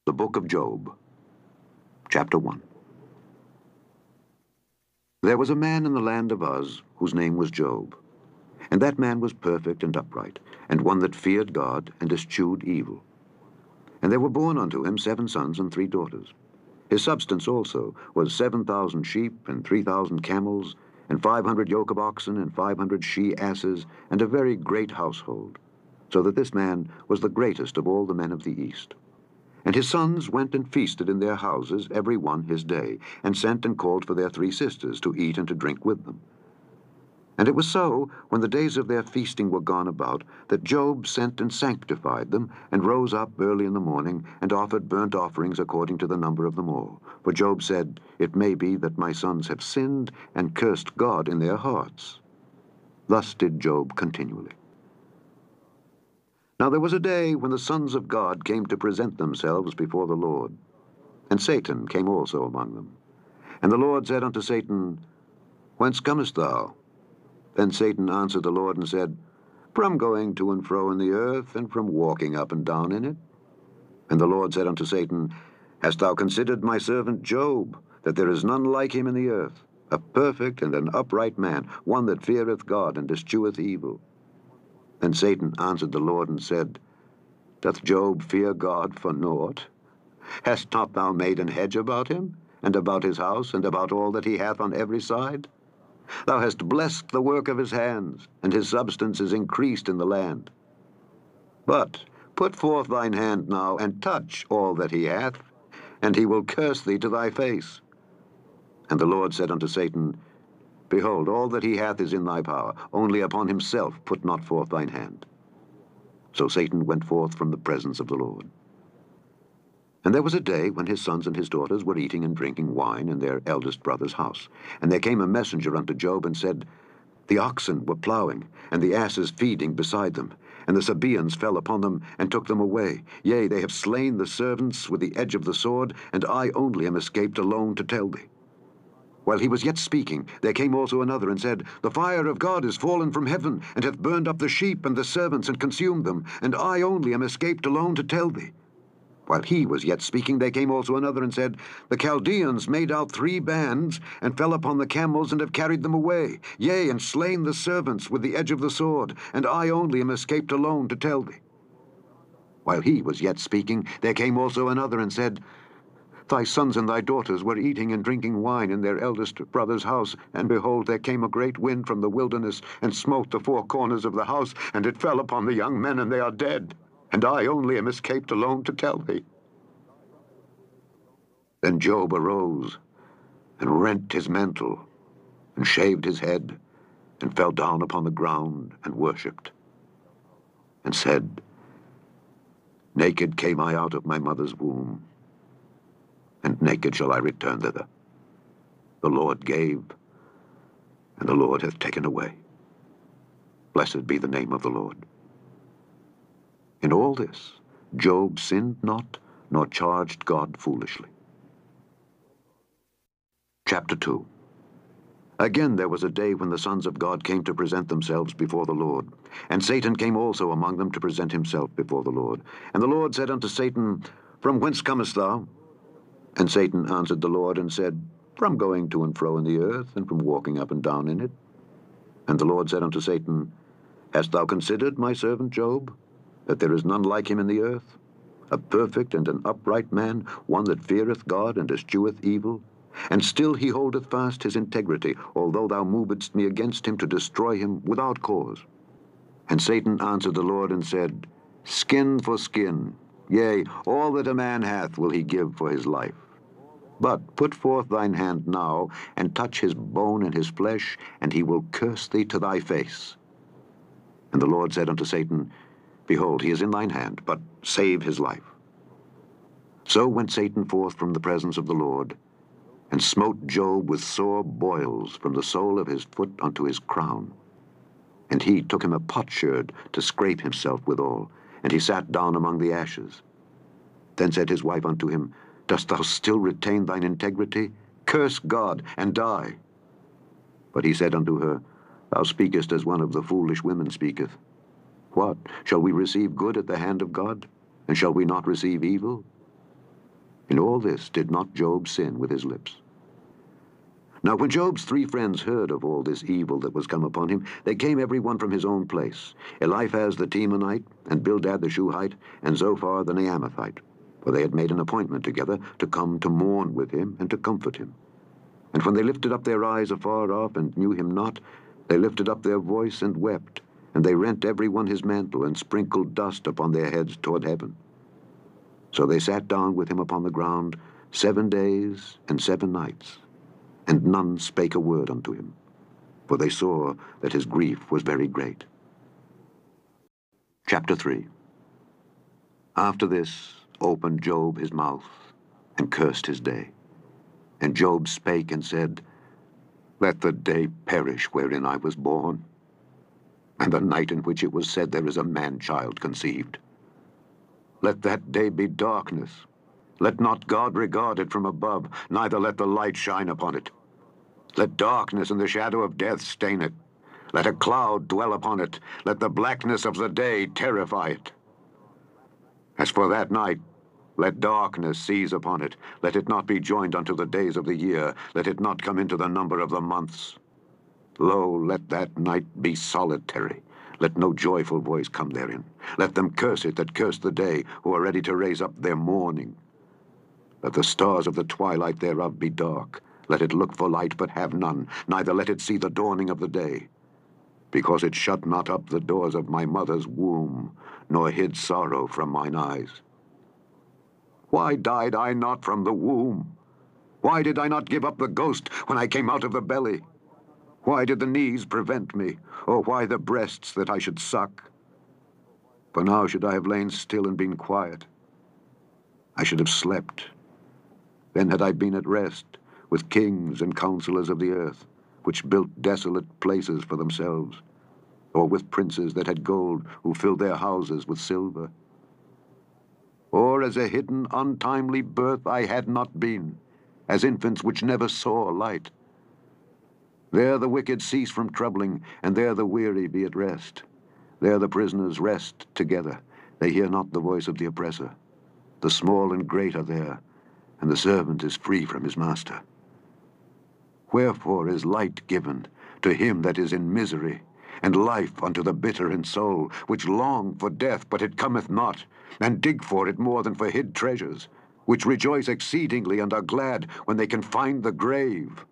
The Book of Job, Chapter 1. There was a man in the land of Uz whose name was Job. And that man was perfect and upright, and one that feared God and eschewed evil. And there were born unto him 7 sons and 3 daughters. His substance also was 7,000 sheep and 3,000 camels, and 500 yoke of oxen and 500 she-asses, and a very great household, so that this man was the greatest of all the men of the east. And his sons went and feasted in their houses, every one his day, and sent and called for their 3 sisters to eat and to drink with them. And it was so, when the days of their feasting were gone about, that Job sent and sanctified them, and rose up early in the morning, and offered burnt offerings according to the number of them all. For Job said, It may be that my sons have sinned, and cursed God in their hearts. Thus did Job continually. Now there was a day when the sons of God came to present themselves before the Lord. And Satan came also among them. And the Lord said unto Satan, Whence comest thou? Then Satan answered the Lord and said, From going to and fro in the earth, and from walking up and down in it. And the Lord said unto Satan, Hast thou considered my servant Job, that there is none like him in the earth, a perfect and an upright man, one that feareth God and escheweth evil? Then Satan answered the Lord and said, Doth Job fear God for naught? Hast not thou made an hedge about him, and about his house, and about all that he hath on every side? Thou hast blessed the work of his hands, and his substance is increased in the land. But put forth thine hand now, and touch all that he hath, and he will curse thee to thy face. And the Lord said unto Satan, Behold, all that he hath is in thy power, only upon himself put not forth thine hand. So Satan went forth from the presence of the Lord. And there was a day when his sons and his daughters were eating and drinking wine in their eldest brother's house. And there came a messenger unto Job, and said, The oxen were plowing, and the asses feeding beside them. And the Sabaeans fell upon them, and took them away. Yea, they have slain the servants with the edge of the sword, and I only am escaped alone to tell thee. While he was yet speaking, there came also another, and said, The fire of God is fallen from heaven, and hath burned up the sheep and the servants, and consumed them, and I only am escaped alone to tell thee. While he was yet speaking, there came also another, and said, The Chaldeans made out 3 bands, and fell upon the camels, and have carried them away, yea, and slain the servants with the edge of the sword, and I only am escaped alone to tell thee. While he was yet speaking, there came also another, and said, Thy sons and thy daughters were eating and drinking wine in their eldest brother's house, and behold, there came a great wind from the wilderness, and smote the 4 corners of the house, and it fell upon the young men, and they are dead. And I only am escaped alone to tell thee. Then Job arose, and rent his mantle, and shaved his head, and fell down upon the ground, and worshipped, and said, Naked came I out of my mother's womb, and naked shall I return thither. The Lord gave, and the Lord hath taken away. Blessed be the name of the Lord. In all this, Job sinned not, nor charged God foolishly. Chapter 2. Again there was a day when the sons of God came to present themselves before the Lord. And Satan came also among them to present himself before the Lord. And the Lord said unto Satan, From whence comest thou? And Satan answered the Lord, and said, From going to and fro in the earth, and from walking up and down in it. And the Lord said unto Satan, Hast thou considered my servant Job, that there is none like him in the earth, a perfect and an upright man, one that feareth God and escheweth evil? And still he holdeth fast his integrity, although thou movedst me against him to destroy him without cause. And Satan answered the Lord, and said, Skin for skin, yea, all that a man hath will he give for his life. But put forth thine hand now, and touch his bone and his flesh, and he will curse thee to thy face. And the Lord said unto Satan, Behold, he is in thine hand, but save his life. So went Satan forth from the presence of the Lord, and smote Job with sore boils from the sole of his foot unto his crown. And he took him a potsherd to scrape himself withal, and he sat down among the ashes. Then said his wife unto him, Dost thou still retain thine integrity? Curse God, and die. But he said unto her, Thou speakest as one of the foolish women speaketh. What, shall we receive good at the hand of God? And shall we not receive evil? In all this did not Job sin with his lips. Now when Job's 3 friends heard of all this evil that was come upon him, they came every one from his own place, Eliphaz the Temanite, and Bildad the Shuhite, and Zophar the Naamathite. For they had made an appointment together to come to mourn with him and to comfort him. And when they lifted up their eyes afar off and knew him not, they lifted up their voice and wept, and they rent every one his mantle, and sprinkled dust upon their heads toward heaven. So they sat down with him upon the ground 7 days and 7 nights, and none spake a word unto him, for they saw that his grief was very great. Chapter 3. After this opened Job his mouth, and cursed his day. And Job spake and said, Let the day perish wherein I was born, and the night in which it was said, There is a man-child conceived. Let that day be darkness. Let not God regard it from above, neither let the light shine upon it. Let darkness and the shadow of death stain it. Let a cloud dwell upon it. Let the blackness of the day terrify it. As for that night, let darkness seize upon it. Let it not be joined unto the days of the year. Let it not come into the number of the months. Lo, let that night be solitary. Let no joyful voice come therein. Let them curse it that curse the day, who are ready to raise up their mourning. Let the stars of the twilight thereof be dark. Let it look for light, but have none, neither let it see the dawning of the day. Because it shut not up the doors of my mother's womb, nor hid sorrow from mine eyes. Why died I not from the womb? Why did I not give up the ghost when I came out of the belly? Why did the knees prevent me, or why the breasts that I should suck? For now should I have lain still and been quiet. I should have slept. Then had I been at rest with kings and counselors of the earth, which built desolate places for themselves, or with princes that had gold, who filled their houses with silver. Or as a hidden, untimely birth I had not been, as infants which never saw light. There the wicked cease from troubling, and there the weary be at rest. There the prisoners rest together. They hear not the voice of the oppressor. The small and great are there, and the servant is free from his master. Wherefore is light given to him that is in misery, and life unto the bitter in soul, which long for death, but it cometh not, and dig for it more than for hid treasures, which rejoice exceedingly and are glad when they can find the grave.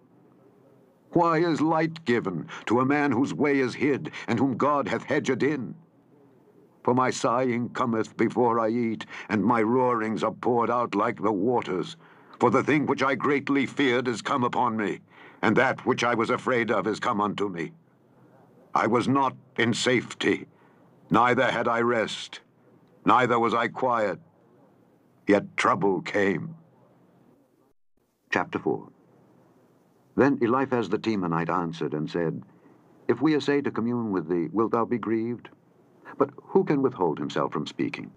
Why is light given to a man whose way is hid, and whom God hath hedged in? For my sighing cometh before I eat, and my roarings are poured out like the waters. For the thing which I greatly feared is come upon me, and that which I was afraid of is come unto me. I was not in safety, neither had I rest, neither was I quiet, yet trouble came. Chapter 4. Then Eliphaz the Temanite answered and said, If we essay to commune with thee, wilt thou be grieved? But who can withhold himself from speaking?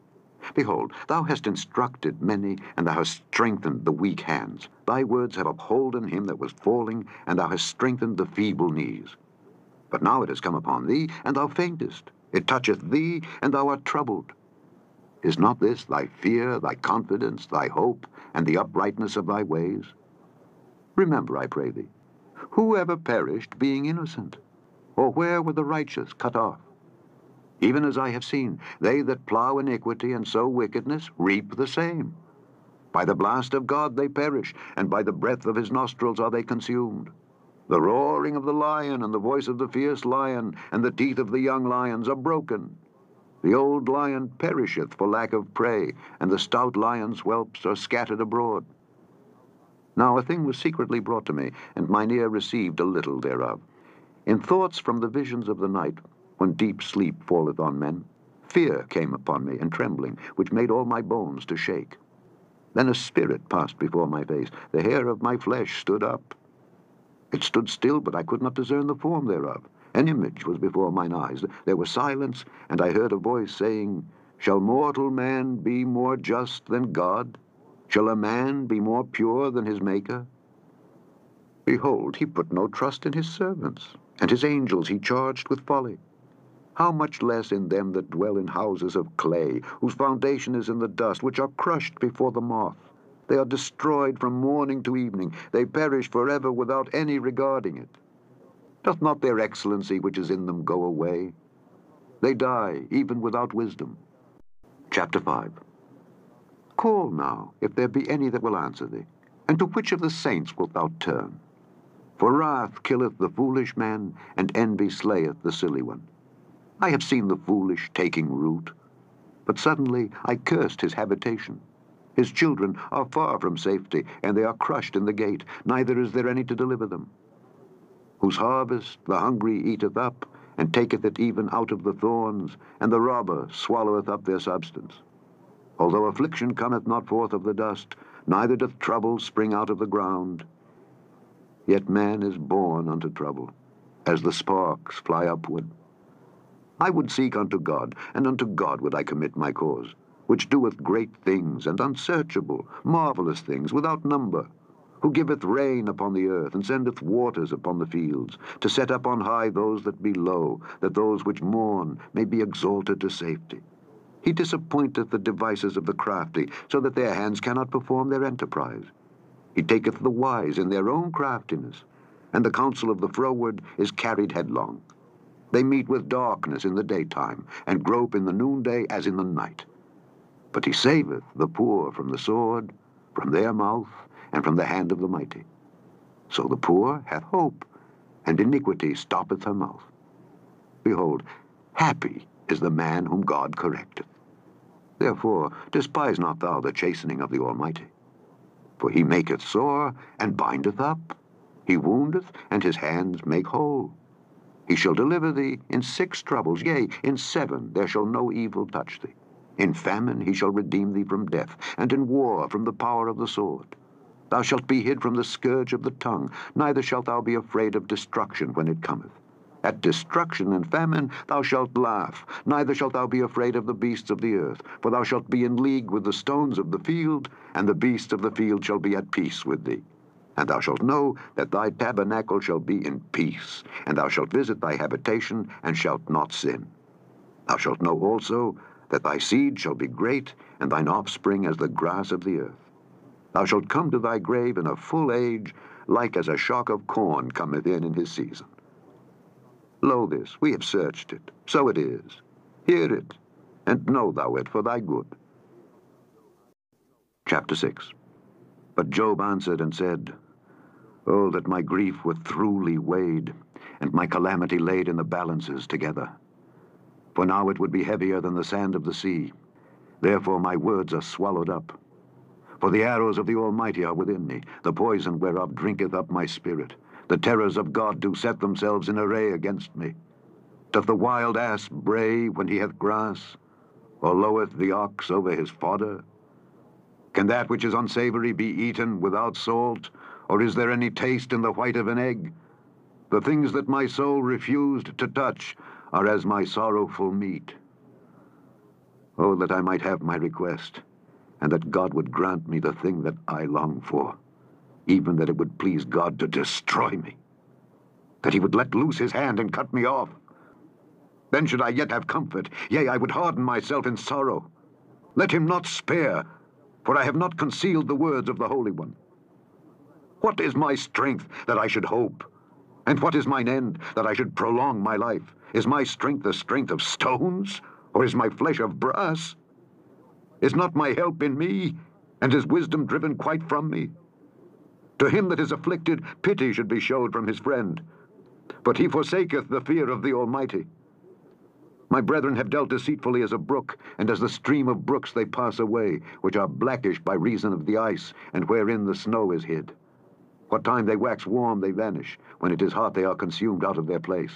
Behold, thou hast instructed many, and thou hast strengthened the weak hands. Thy words have upholden him that was falling, and thou hast strengthened the feeble knees. But now it has come upon thee, and thou faintest. It toucheth thee, and thou art troubled. Is not this thy fear, thy confidence, thy hope, and the uprightness of thy ways? Remember, I pray thee, who ever perished being innocent? Or where were the righteous cut off? Even as I have seen, they that plow iniquity and sow wickedness reap the same. By the blast of God they perish, and by the breath of his nostrils are they consumed. The roaring of the lion and the voice of the fierce lion and the teeth of the young lions are broken. The old lion perisheth for lack of prey, and the stout lion's whelps are scattered abroad. Now a thing was secretly brought to me, and mine ear received a little thereof. In thoughts from the visions of the night, when deep sleep falleth on men, fear came upon me, and trembling, which made all my bones to shake. Then a spirit passed before my face, the hair of my flesh stood up. It stood still, but I could not discern the form thereof. An image was before mine eyes. There was silence, and I heard a voice saying, Shall mortal man be more just than God? Shall a man be more pure than his Maker? Behold, he put no trust in his servants, and his angels he charged with folly. How much less in them that dwell in houses of clay, whose foundation is in the dust, which are crushed before the moth, They are destroyed from morning to evening. They perish forever without any regarding it. Doth not their excellency which is in them go away? They die, even without wisdom. Chapter 5. Call now, if there be any that will answer thee. And to which of the saints wilt thou turn? For wrath killeth the foolish man, and envy slayeth the silly one. I have seen the foolish taking root, but suddenly I cursed his habitation. His children are far from safety, and they are crushed in the gate, neither is there any to deliver them. Whose harvest the hungry eateth up, and taketh it even out of the thorns, and the robber swalloweth up their substance. Although affliction cometh not forth of the dust, neither doth trouble spring out of the ground, yet man is born unto trouble, as the sparks fly upward. I would seek unto God, and unto God would I commit my cause, which doeth great things, and unsearchable, marvelous things, without number, who giveth rain upon the earth, and sendeth waters upon the fields, to set up on high those that be low, that those which mourn may be exalted to safety. He disappointeth the devices of the crafty, so that their hands cannot perform their enterprise. He taketh the wise in their own craftiness, and the counsel of the froward is carried headlong. They meet with darkness in the daytime, and grope in the noonday as in the night. But he saveth the poor from the sword, from their mouth, and from the hand of the mighty. So the poor hath hope, and iniquity stoppeth her mouth. Behold, happy is the man whom God correcteth. Therefore despise not thou the chastening of the Almighty. For he maketh sore, and bindeth up. He woundeth, and his hands make whole. He shall deliver thee in 6 troubles, yea, in 7 there shall no evil touch thee. In famine he shall redeem thee from death, and in war from the power of the sword. Thou shalt be hid from the scourge of the tongue, neither shalt thou be afraid of destruction when it cometh. At destruction and famine thou shalt laugh, neither shalt thou be afraid of the beasts of the earth, for thou shalt be in league with the stones of the field, and the beasts of the field shall be at peace with thee. And thou shalt know that thy tabernacle shall be in peace, and thou shalt visit thy habitation, and shalt not sin. Thou shalt know also that thy seed shall be great, and thine offspring as the grass of the earth. Thou shalt come to thy grave in a full age, like as a shock of corn cometh in his season. Lo this, we have searched it, so it is. Hear it, and know thou it for thy good. Chapter 6. But Job answered and said, Oh, that my grief were throughly weighed, and my calamity laid in the balances together. For now it would be heavier than the sand of the sea. Therefore my words are swallowed up. For the arrows of the Almighty are within me, the poison whereof drinketh up my spirit. The terrors of God do set themselves in array against me. Doth the wild ass bray when he hath grass, or loweth the ox over his fodder? Can that which is unsavory be eaten without salt, or is there any taste in the white of an egg? The things that my soul refused to touch are as my sorrowful meat. Oh, that I might have my request, and that God would grant me the thing that I long for, even that it would please God to destroy me, that he would let loose his hand and cut me off. Then should I yet have comfort, yea, I would harden myself in sorrow. Let him not spare, for I have not concealed the words of the Holy One. What is my strength that I should hope? And what is mine end that I should prolong my life? Is my strength the strength of stones, or is my flesh of brass? Is not my help in me, and is wisdom driven quite from me? To him that is afflicted, pity should be showed from his friend, but he forsaketh the fear of the Almighty. My brethren have dealt deceitfully as a brook, and as the stream of brooks they pass away, which are blackish by reason of the ice, and wherein the snow is hid. What time they wax warm they vanish, when it is hot they are consumed out of their place.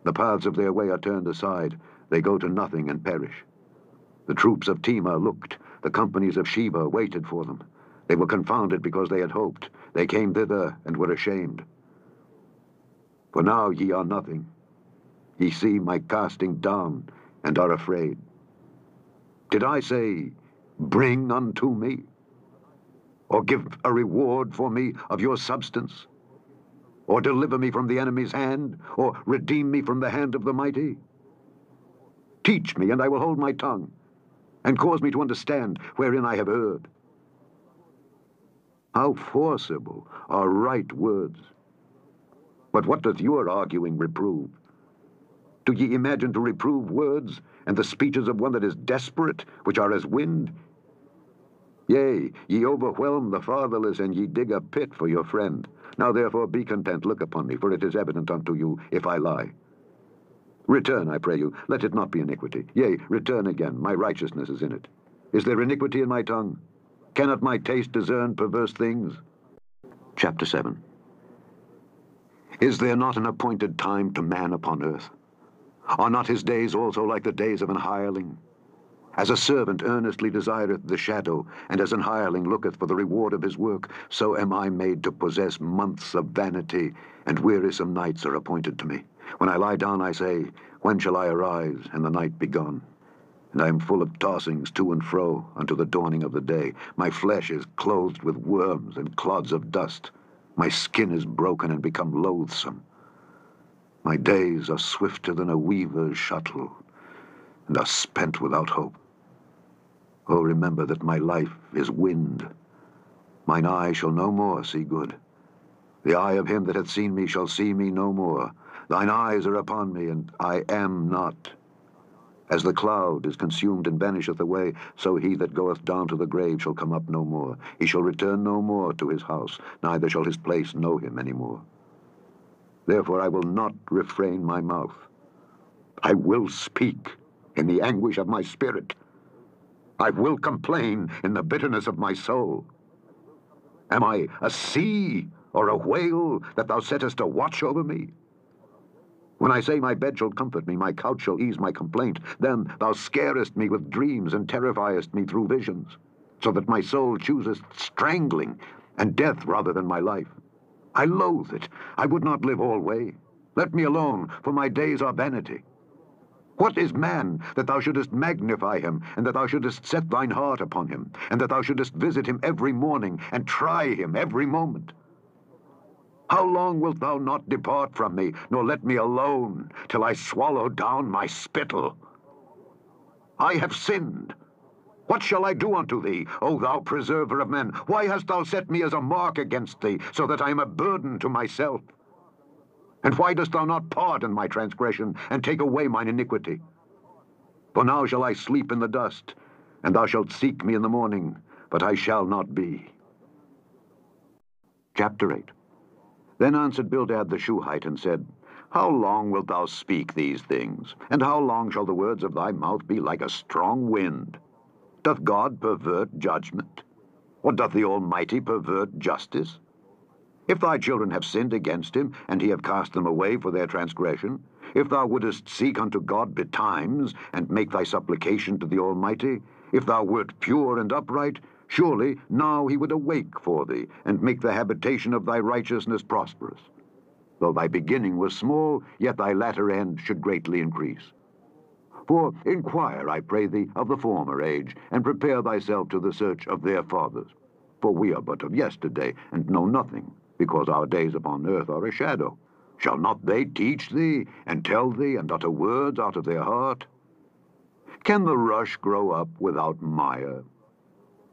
The paths of their way are turned aside, they go to nothing and perish. The troops of Tema looked, the companies of Sheba waited for them. They were confounded because they had hoped. They came thither and were ashamed. For now ye are nothing. Ye see my casting down, and are afraid. Did I say, Bring unto me? Or give a reward for me of your substance? Or deliver me from the enemy's hand? Or redeem me from the hand of the mighty? Teach me, and I will hold my tongue, and cause me to understand wherein I have erred. How forcible are right words! But what doth your arguing reprove? Do ye imagine to reprove words, and the speeches of one that is desperate, which are as wind? Yea, ye overwhelm the fatherless, and ye dig a pit for your friend. Now therefore be content, look upon me, for it is evident unto you if I lie. Return, I pray you, let it not be iniquity. Yea, return again, my righteousness is in it. Is there iniquity in my tongue? Cannot my taste discern perverse things? Chapter 7. Is there not an appointed time to man upon earth? Are not his days also like the days of an hireling? As a servant earnestly desireth the shadow, and as an hireling looketh for the reward of his work, so am I made to possess months of vanity, and wearisome nights are appointed to me. When I lie down, I say, when shall I arise, and the night be gone? And I am full of tossings to and fro unto the dawning of the day. My flesh is clothed with worms and clods of dust. My skin is broken and become loathsome. My days are swifter than a weaver's shuttle, and are spent without hope. Oh, remember that my life is wind. Mine eye shall no more see good. The eye of him that hath seen me shall see me no more. Thine eyes are upon me, and I am not. As the cloud is consumed and vanisheth away, so he that goeth down to the grave shall come up no more. He shall return no more to his house, neither shall his place know him any more. Therefore I will not refrain my mouth. I will speak in the anguish of my spirit. I will complain in the bitterness of my soul. Am I a sea or a whale that thou settest a watch over me? When I say my bed shall comfort me, my couch shall ease my complaint, then thou scarest me with dreams and terrifiest me through visions, so that my soul chooseth strangling and death rather than my life. I loathe it. I would not live alway. Let me alone, for my days are vanity. What is man, that thou shouldest magnify him, and that thou shouldest set thine heart upon him, and that thou shouldest visit him every morning, and try him every moment? How long wilt thou not depart from me, nor let me alone, till I swallow down my spittle? I have sinned. What shall I do unto thee, O thou preserver of men? Why hast thou set me as a mark against thee, so that I am a burden to myself? And why dost thou not pardon my transgression, and take away mine iniquity? For now shall I sleep in the dust, and thou shalt seek me in the morning, but I shall not be. Chapter 8. Then answered Bildad the Shuhite, and said, How long wilt thou speak these things? And how long shall the words of thy mouth be like a strong wind? Doth God pervert judgment? Or doth the Almighty pervert justice? If thy children have sinned against him, and he have cast them away for their transgression, if thou wouldest seek unto God betimes, and make thy supplication to the Almighty, if thou wert pure and upright, surely now he would awake for thee, and make the habitation of thy righteousness prosperous. Though thy beginning was small, yet thy latter end should greatly increase. For inquire, I pray thee, of the former age, and prepare thyself to the search of their fathers. For we are but of yesterday, and know nothing, because our days upon earth are a shadow. Shall not they teach thee, and tell thee, and utter words out of their heart? Can the rush grow up without mire?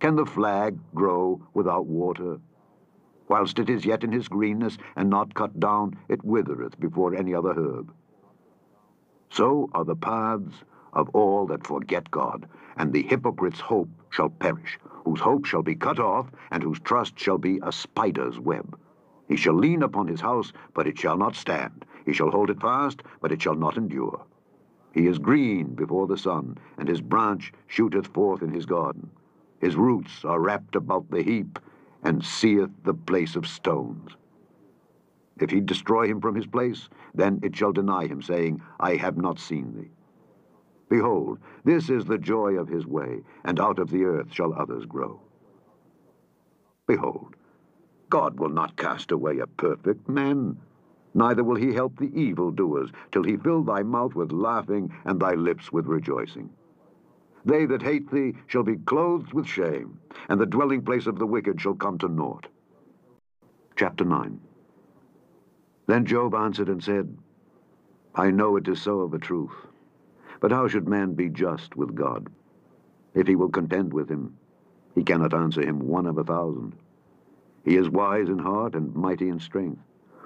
Can the flag grow without water? Whilst it is yet in his greenness, and not cut down, it withereth before any other herb. So are the paths of all that forget God, and the hypocrite's hope shall perish, whose hope shall be cut off, and whose trust shall be a spider's web. He shall lean upon his house, but it shall not stand. He shall hold it fast, but it shall not endure. He is green before the sun, and his branch shooteth forth in his garden. His roots are wrapped about the heap, and seeth the place of stones. If he destroy him from his place, then it shall deny him, saying, I have not seen thee. Behold, this is the joy of his way, and out of the earth shall others grow. Behold, God will not cast away a perfect man, neither will he help the evildoers, till he fill thy mouth with laughing, and thy lips with rejoicing. They that hate thee shall be clothed with shame, and the dwelling place of the wicked shall come to naught. Chapter 9. Then Job answered and said, I know it is so of a truth, but how should man be just with God? If he will contend with him, he cannot answer him 1 of 1,000. He is wise in heart and mighty in strength.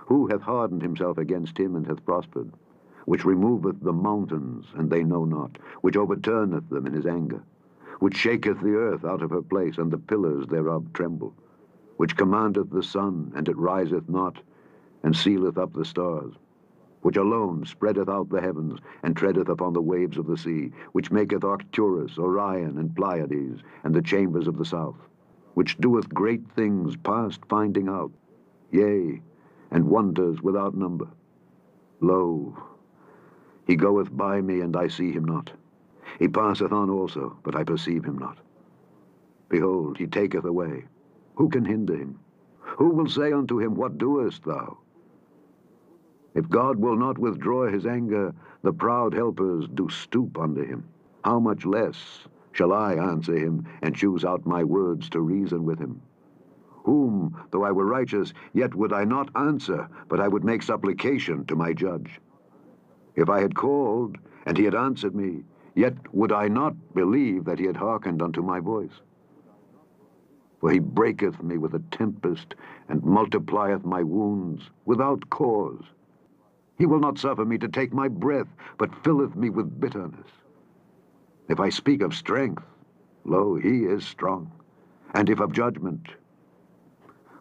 Who hath hardened himself against him and hath prospered? Which removeth the mountains, and they know not, which overturneth them in his anger, which shaketh the earth out of her place, and the pillars thereof tremble, which commandeth the sun, and it riseth not, and sealeth up the stars, which alone spreadeth out the heavens, and treadeth upon the waves of the sea, which maketh Arcturus, Orion, and Pleiades, and the chambers of the south, which doeth great things past finding out, yea, and wonders without number. Lo, he goeth by me, and I see him not. He passeth on also, but I perceive him not. Behold, he taketh away. Who can hinder him? Who will say unto him, What doest thou? If God will not withdraw his anger, the proud helpers do stoop unto him. How much less shall I answer him, and choose out my words to reason with him? Whom, though I were righteous, yet would I not answer, but I would make supplication to my judge. If I had called, and he had answered me, yet would I not believe that he had hearkened unto my voice. For he breaketh me with a tempest, and multiplieth my wounds without cause. He will not suffer me to take my breath, but filleth me with bitterness. If I speak of strength, lo, he is strong. And if of judgment,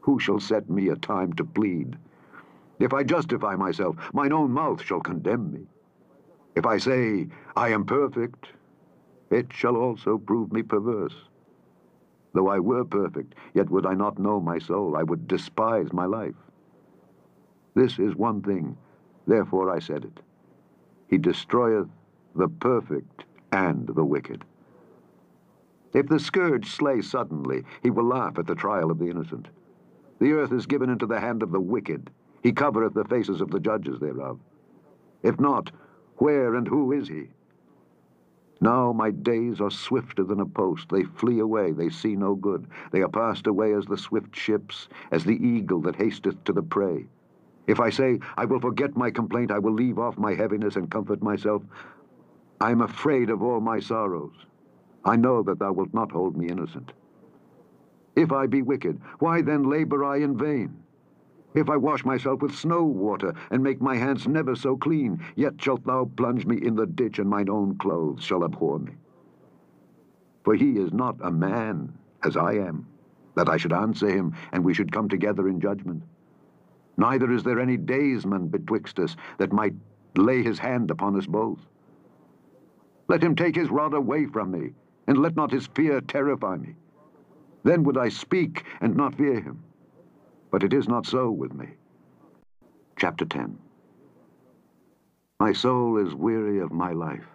who shall set me a time to plead? If I justify myself, mine own mouth shall condemn me. If I say, I am perfect, it shall also prove me perverse. Though I were perfect, yet would I not know my soul. I would despise my life. This is one thing, therefore I said it. He destroyeth the perfect and the wicked. If the scourge slay suddenly, he will laugh at the trial of the innocent. The earth is given into the hand of the wicked. He covereth the faces of the judges thereof. If not, where and who is he? Now my days are swifter than a post. They flee away, they see no good. They are passed away as the swift ships, as the eagle that hasteth to the prey. If I say, I will forget my complaint, I will leave off my heaviness and comfort myself, I am afraid of all my sorrows. I know that thou wilt not hold me innocent. If I be wicked, why then labor I in vain? If I wash myself with snow water, and make my hands never so clean, yet shalt thou plunge me in the ditch, and mine own clothes shall abhor me. For he is not a man, as I am, that I should answer him, and we should come together in judgment. Neither is there any daysman betwixt us, that might lay his hand upon us both. Let him take his rod away from me, and let not his fear terrify me. Then would I speak, and not fear him. But it is not so with me. Chapter 10. My soul is weary of my life.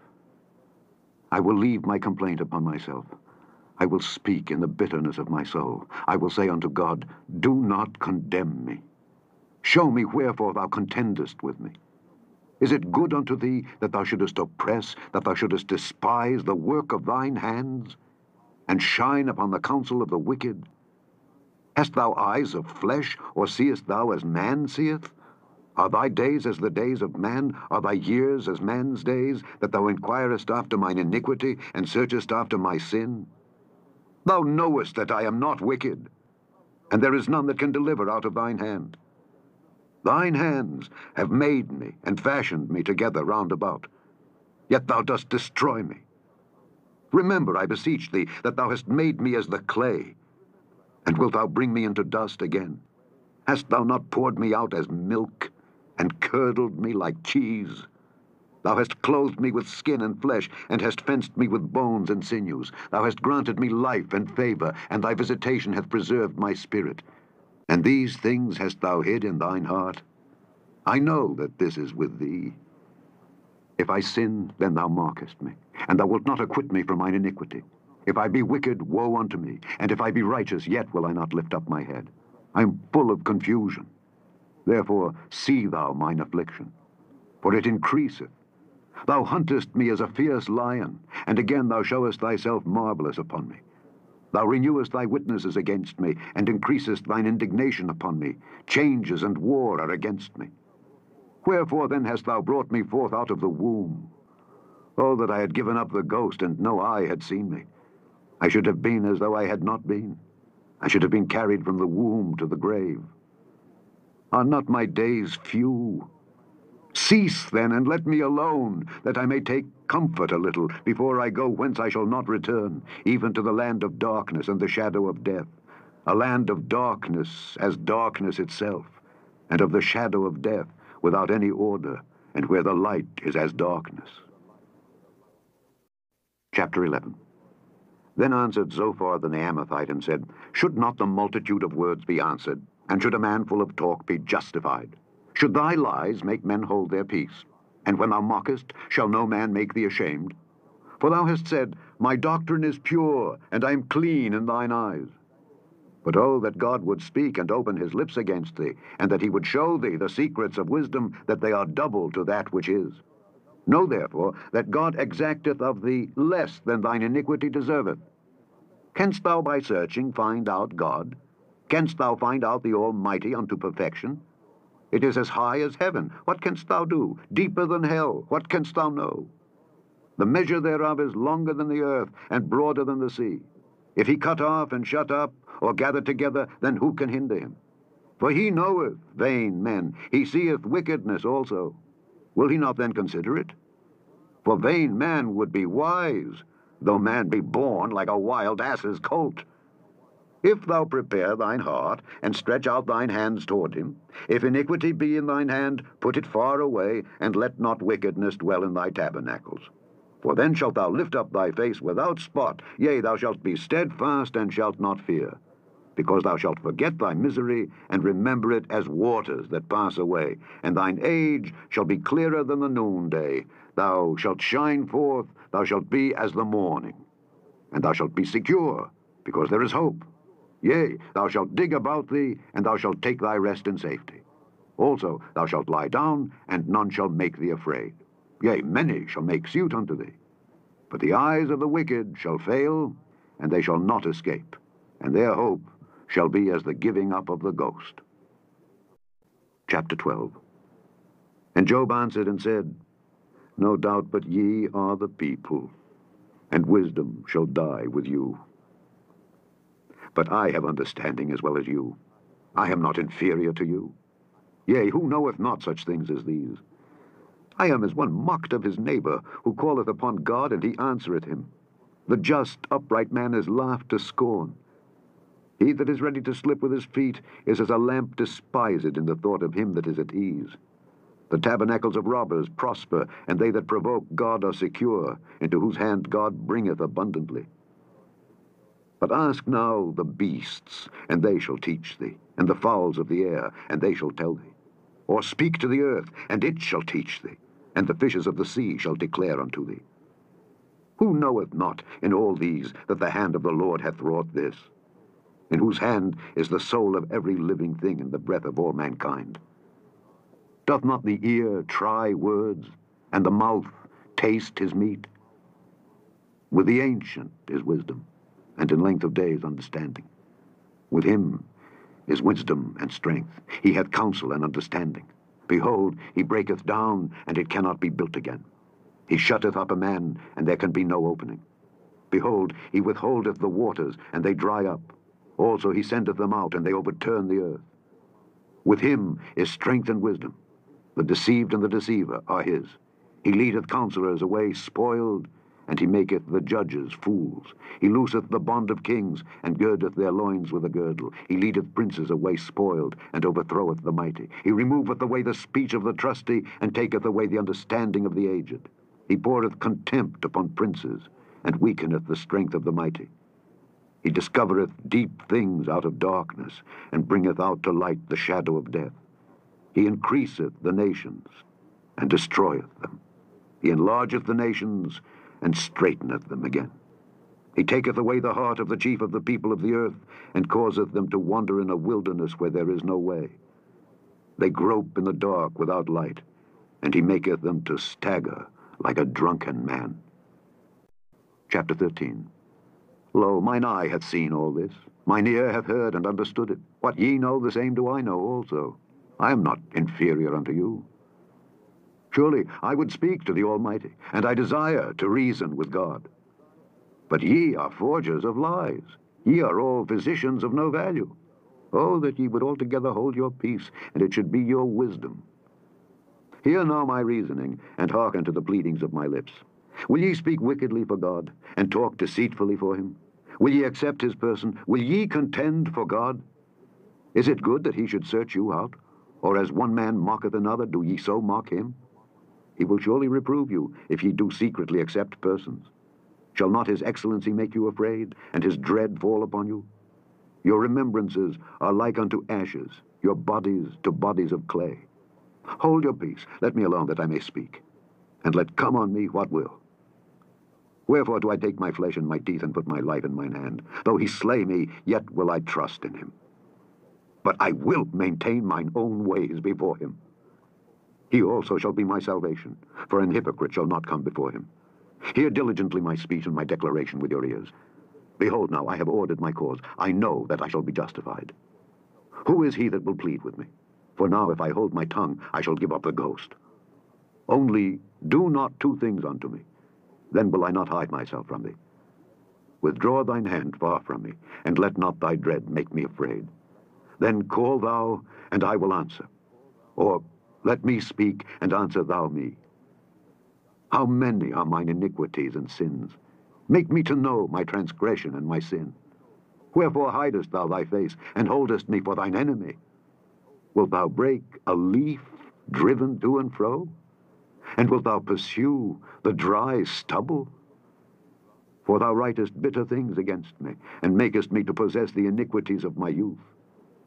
I will leave my complaint upon myself. I will speak in the bitterness of my soul. I will say unto God, Do not condemn me. Show me wherefore thou contendest with me. Is it good unto thee that thou shouldest oppress, that thou shouldest despise the work of thine hands, and shine upon the counsel of the wicked? Hast thou eyes of flesh, or seest thou as man seeth? Are thy days as the days of man? Are thy years as man's days, that thou inquirest after mine iniquity, and searchest after my sin? Thou knowest that I am not wicked, and there is none that can deliver out of thine hand. Thine hands have made me, and fashioned me together round about. Yet thou dost destroy me. Remember, I beseech thee, that thou hast made me as the clay, and wilt thou bring me into dust again? Hast thou not poured me out as milk, and curdled me like cheese? Thou hast clothed me with skin and flesh, and hast fenced me with bones and sinews. Thou hast granted me life and favor, and thy visitation hath preserved my spirit. And these things hast thou hid in thine heart? I know that this is with thee. If I sin, then thou markest me, and thou wilt not acquit me from mine iniquity. If I be wicked, woe unto me, and if I be righteous, yet will I not lift up my head. I am full of confusion. Therefore see thou mine affliction, for it increaseth. Thou huntest me as a fierce lion, and again thou showest thyself marvelous upon me. Thou renewest thy witnesses against me, and increasest thine indignation upon me. Changes and war are against me. Wherefore then hast thou brought me forth out of the womb? Oh, that I had given up the ghost, and no eye had seen me. I should have been as though I had not been. I should have been carried from the womb to the grave. Are not my days few? Cease then, and let me alone, that I may take comfort a little, before I go whence I shall not return, even to the land of darkness and the shadow of death, a land of darkness as darkness itself, and of the shadow of death, without any order, and where the light is as darkness. Chapter 11. Then answered Zophar the Naamathite and said, Should not the multitude of words be answered, and should a man full of talk be justified? Should thy lies make men hold their peace? And when thou mockest, shall no man make thee ashamed? For thou hast said, My doctrine is pure, and I am clean in thine eyes. But oh, that God would speak and open his lips against thee, and that he would show thee the secrets of wisdom, that they are double to that which is. Know therefore that God exacteth of thee less than thine iniquity deserveth. Canst thou by searching find out God? Canst thou find out the Almighty unto perfection? It is as high as heaven. What canst thou do? Deeper than hell. What canst thou know? The measure thereof is longer than the earth, and broader than the sea. If he cut off and shut up, or gather together, then who can hinder him? For he knoweth vain men. He seeth wickedness also. Will he not then consider it? For vain man would be wise, though man be born like a wild ass's colt. If thou prepare thine heart, and stretch out thine hands toward him, if iniquity be in thine hand, put it far away, and let not wickedness dwell in thy tabernacles. For then shalt thou lift up thy face without spot, yea, thou shalt be steadfast, and shalt not fear. Because thou shalt forget thy misery, and remember it as waters that pass away, and thine age shall be clearer than the noonday. Thou shalt shine forth, thou shalt be as the morning. And thou shalt be secure, because there is hope. Yea, thou shalt dig about thee, and thou shalt take thy rest in safety. Also thou shalt lie down, and none shall make thee afraid. Yea, many shall make suit unto thee. But the eyes of the wicked shall fail, and they shall not escape, and their hope shall be as the giving up of the ghost. Chapter 12. And Job answered and said, No doubt but ye are the people, and wisdom shall die with you. But I have understanding as well as you. I am not inferior to you. Yea, who knoweth not such things as these? I am as one mocked of his neighbor, who calleth upon God, and he answereth him. The just, upright man is laughed to scorn. He that is ready to slip with his feet is as a lamp despised in the thought of him that is at ease. The tabernacles of robbers prosper, and they that provoke God are secure, into whose hand God bringeth abundantly. But ask now the beasts, and they shall teach thee, and the fowls of the air, and they shall tell thee. Or speak to the earth, and it shall teach thee, and the fishes of the sea shall declare unto thee. Who knoweth not in all these that the hand of the Lord hath wrought this? In whose hand is the soul of every living thing, and the breath of all mankind? Doth not the ear try words, and the mouth taste his meat? With the ancient is wisdom, and in length of days understanding. With him is wisdom and strength. He hath counsel and understanding. Behold, he breaketh down, and it cannot be built again. He shutteth up a man, and there can be no opening. Behold, he withholdeth the waters, and they dry up. Also he sendeth them out, and they overturn the earth. With him is strength and wisdom. The deceived and the deceiver are his. He leadeth counselors away spoiled, and he maketh the judges fools. He looseth the bond of kings, and girdeth their loins with a girdle. He leadeth princes away spoiled, and overthroweth the mighty. He removeth away the speech of the trusty, and taketh away the understanding of the aged. He poureth contempt upon princes, and weakeneth the strength of the mighty. He discovereth deep things out of darkness, and bringeth out to light the shadow of death. He increaseth the nations, and destroyeth them. He enlargeth the nations, and straighteneth them again. He taketh away the heart of the chief of the people of the earth, and causeth them to wander in a wilderness where there is no way. They grope in the dark without light, and he maketh them to stagger like a drunken man. Chapter 13. Lo, mine eye hath seen all this. Mine ear hath heard and understood it. What ye know, the same do I know also. I am not inferior unto you. Surely I would speak to the Almighty, and I desire to reason with God. But ye are forgers of lies. Ye are all physicians of no value. Oh, that ye would altogether hold your peace, and it should be your wisdom. Hear now my reasoning, and hearken to the pleadings of my lips. Will ye speak wickedly for God, and talk deceitfully for him? Will ye accept his person? Will ye contend for God? Is it good that he should search you out? Or as one man mocketh another, do ye so mock him? He will surely reprove you, if ye do secretly accept persons. Shall not his excellency make you afraid, and his dread fall upon you? Your remembrances are like unto ashes, your bodies to bodies of clay. Hold your peace, let me alone that I may speak, and let come on me what will. Wherefore do I take my flesh in my teeth, and put my life in mine hand? Though he slay me, yet will I trust in him. But I will maintain mine own ways before him. He also shall be my salvation, for an hypocrite shall not come before him. Hear diligently my speech and my declaration with your ears. Behold now, I have ordered my cause. I know that I shall be justified. Who is he that will plead with me? For now, if I hold my tongue, I shall give up the ghost. Only do not two things unto me, then will I not hide myself from thee. Withdraw thine hand far from me, and let not thy dread make me afraid. Then call thou, and I will answer. Or let me speak, and answer thou me. How many are mine iniquities and sins? Make me to know my transgression and my sin. Wherefore hidest thou thy face, and holdest me for thine enemy? Wilt thou break a leaf driven to and fro? And wilt thou pursue the dry stubble? For thou writest bitter things against me, and makest me to possess the iniquities of my youth.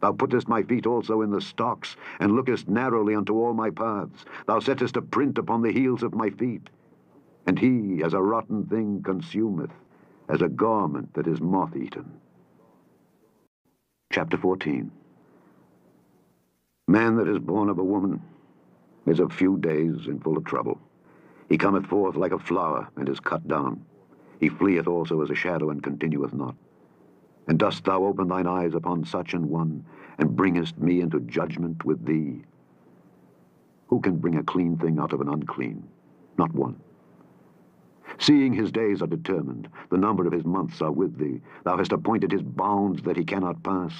Thou puttest my feet also in the stocks, and lookest narrowly unto all my paths. Thou settest a print upon the heels of my feet. And he, as a rotten thing, consumeth, as a garment that is moth-eaten. Chapter 14. Man that is born of a woman is of few days and full of trouble. He cometh forth like a flower, and is cut down. He fleeth also as a shadow, and continueth not. And dost thou open thine eyes upon such an one, and bringest me into judgment with thee? Who can bring a clean thing out of an unclean? Not one. Seeing his days are determined, the number of his months are with thee. Thou hast appointed his bounds that he cannot pass.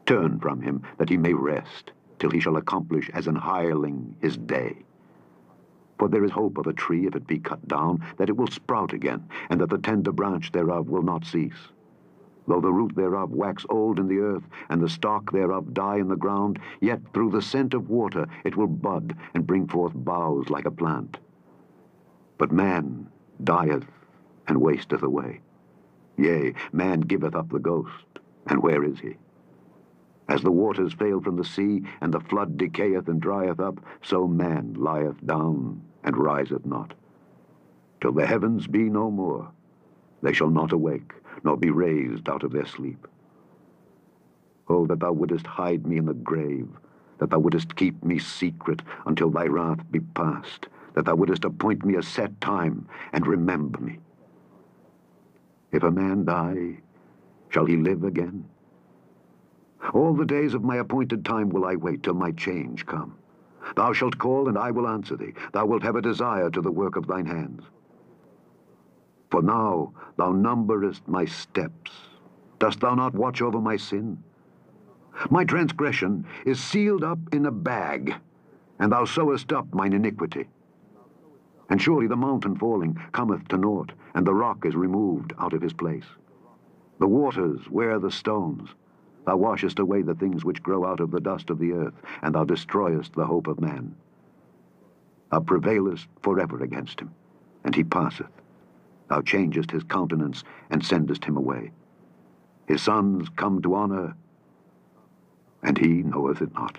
Turn from him, that he may rest, till he shall accomplish as an hireling his day. For there is hope of a tree, if it be cut down, that it will sprout again, and that the tender branch thereof will not cease. Though the root thereof wax old in the earth, and the stalk thereof die in the ground, yet through the scent of water it will bud, and bring forth boughs like a plant. But man dieth and wasteth away. Yea, man giveth up the ghost, and where is he? As the waters fail from the sea, and the flood decayeth and drieth up, so man lieth down and riseth not. Till the heavens be no more, they shall not awake, nor be raised out of their sleep. Oh, that thou wouldest hide me in the grave, that thou wouldest keep me secret until thy wrath be past, that thou wouldest appoint me a set time, and remember me. If a man die, shall he live again? All the days of my appointed time will I wait till my change come. Thou shalt call, and I will answer thee. Thou wilt have a desire to the work of thine hands. For now thou numberest my steps. Dost thou not watch over my sin? My transgression is sealed up in a bag, and thou sewest up mine iniquity. And surely the mountain falling cometh to naught, and the rock is removed out of his place. The waters wear the stones. Thou washest away the things which grow out of the dust of the earth, and thou destroyest the hope of man. Thou prevailest forever against him, and he passeth. Thou changest his countenance, and sendest him away. His sons come to honor, and he knoweth it not.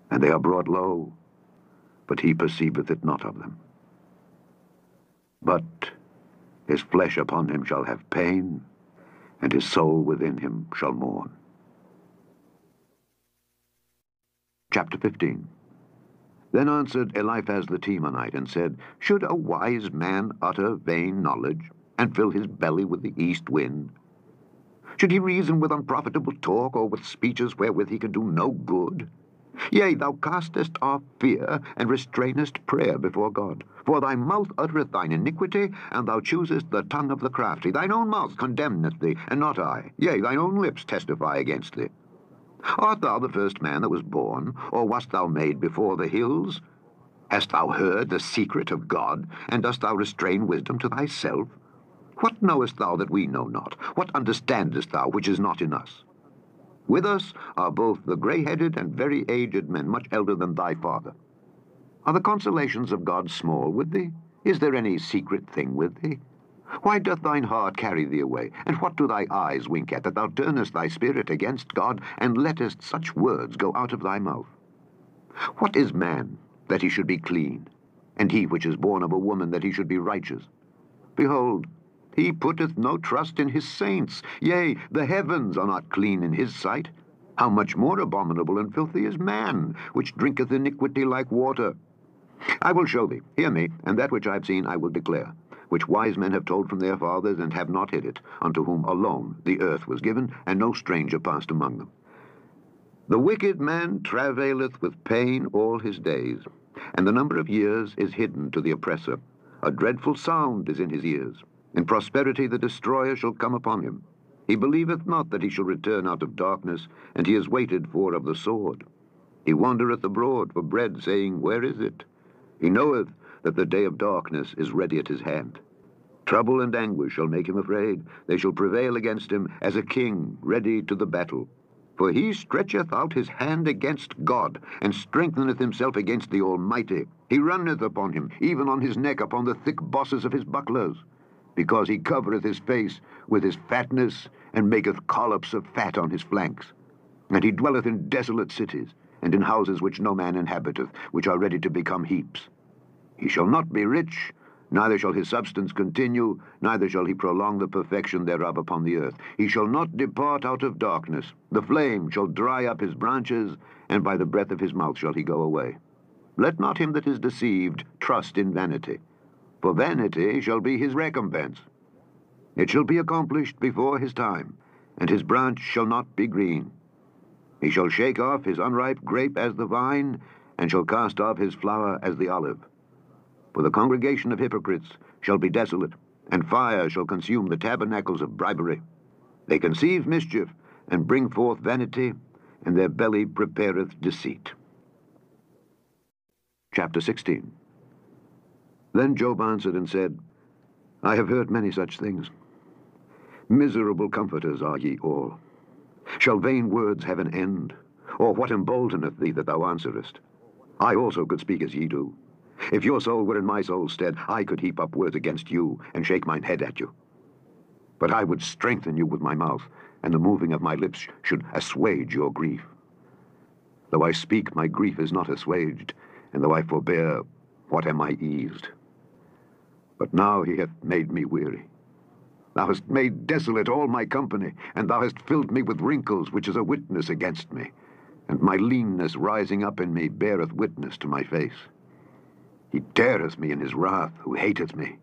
And they are brought low, but he perceiveth it not of them. But his flesh upon him shall have pain, and his soul within him shall mourn. Chapter 15. Then answered Eliphaz the Temanite, and said, Should a wise man utter vain knowledge, and fill his belly with the east wind? Should he reason with unprofitable talk, or with speeches wherewith he can do no good? Yea, thou castest off fear, and restrainest prayer before God. For thy mouth uttereth thine iniquity, and thou choosest the tongue of the crafty. Thine own mouth condemneth thee, and not I. Yea, thine own lips testify against thee. Art thou the first man that was born, or wast thou made before the hills? Hast thou heard the secret of God, and dost thou restrain wisdom to thyself? What knowest thou that we know not? What understandest thou which is not in us? With us are both the grey-headed and very aged men, much elder than thy father. Are the consolations of God small with thee? Is there any secret thing with thee? Why doth thine heart carry thee away? And what do thy eyes wink at, that thou turnest thy spirit against God, and lettest such words go out of thy mouth? What is man, that he should be clean? And he which is born of a woman, that he should be righteous? Behold, he putteth no trust in his saints. Yea, the heavens are not clean in his sight. How much more abominable and filthy is man, which drinketh iniquity like water? I will show thee, hear me, and that which I have seen I will declare, which wise men have told from their fathers, and have not hid it, unto whom alone the earth was given, and no stranger passed among them. The wicked man travaileth with pain all his days, and the number of years is hidden to the oppressor. A dreadful sound is in his ears. In prosperity the destroyer shall come upon him. He believeth not that he shall return out of darkness, and he is waited for of the sword. He wandereth abroad for bread, saying, Where is it? He knoweth that the day of darkness is ready at his hand. Trouble and anguish shall make him afraid. They shall prevail against him as a king ready to the battle. For he stretcheth out his hand against God, and strengtheneth himself against the Almighty. He runneth upon him, even on his neck, upon the thick bosses of his bucklers. Because he covereth his face with his fatness, and maketh collops of fat on his flanks. And he dwelleth in desolate cities, and in houses which no man inhabiteth, which are ready to become heaps. He shall not be rich, neither shall his substance continue, neither shall he prolong the perfection thereof upon the earth. He shall not depart out of darkness. The flame shall dry up his branches, and by the breath of his mouth shall he go away. Let not him that is deceived trust in vanity, for vanity shall be his recompense. It shall be accomplished before his time, and his branch shall not be green. He shall shake off his unripe grape as the vine, and shall cast off his flower as the olive. For the congregation of hypocrites shall be desolate, and fire shall consume the tabernacles of bribery. They conceive mischief, and bring forth vanity, and their belly prepareth deceit. Chapter 16. Then Job answered and said, I have heard many such things. Miserable comforters are ye all. Shall vain words have an end? Or what emboldeneth thee that thou answerest? I also could speak as ye do. If your soul were in my soul's stead, I could heap up words against you, and shake mine head at you. But I would strengthen you with my mouth, and the moving of my lips should assuage your grief. Though I speak, my grief is not assuaged, and though I forbear, what am I eased? But now he hath made me weary. Thou hast made desolate all my company, and thou hast filled me with wrinkles, which is a witness against me. And my leanness rising up in me beareth witness to my face. He teareth me in his wrath, who hateth me.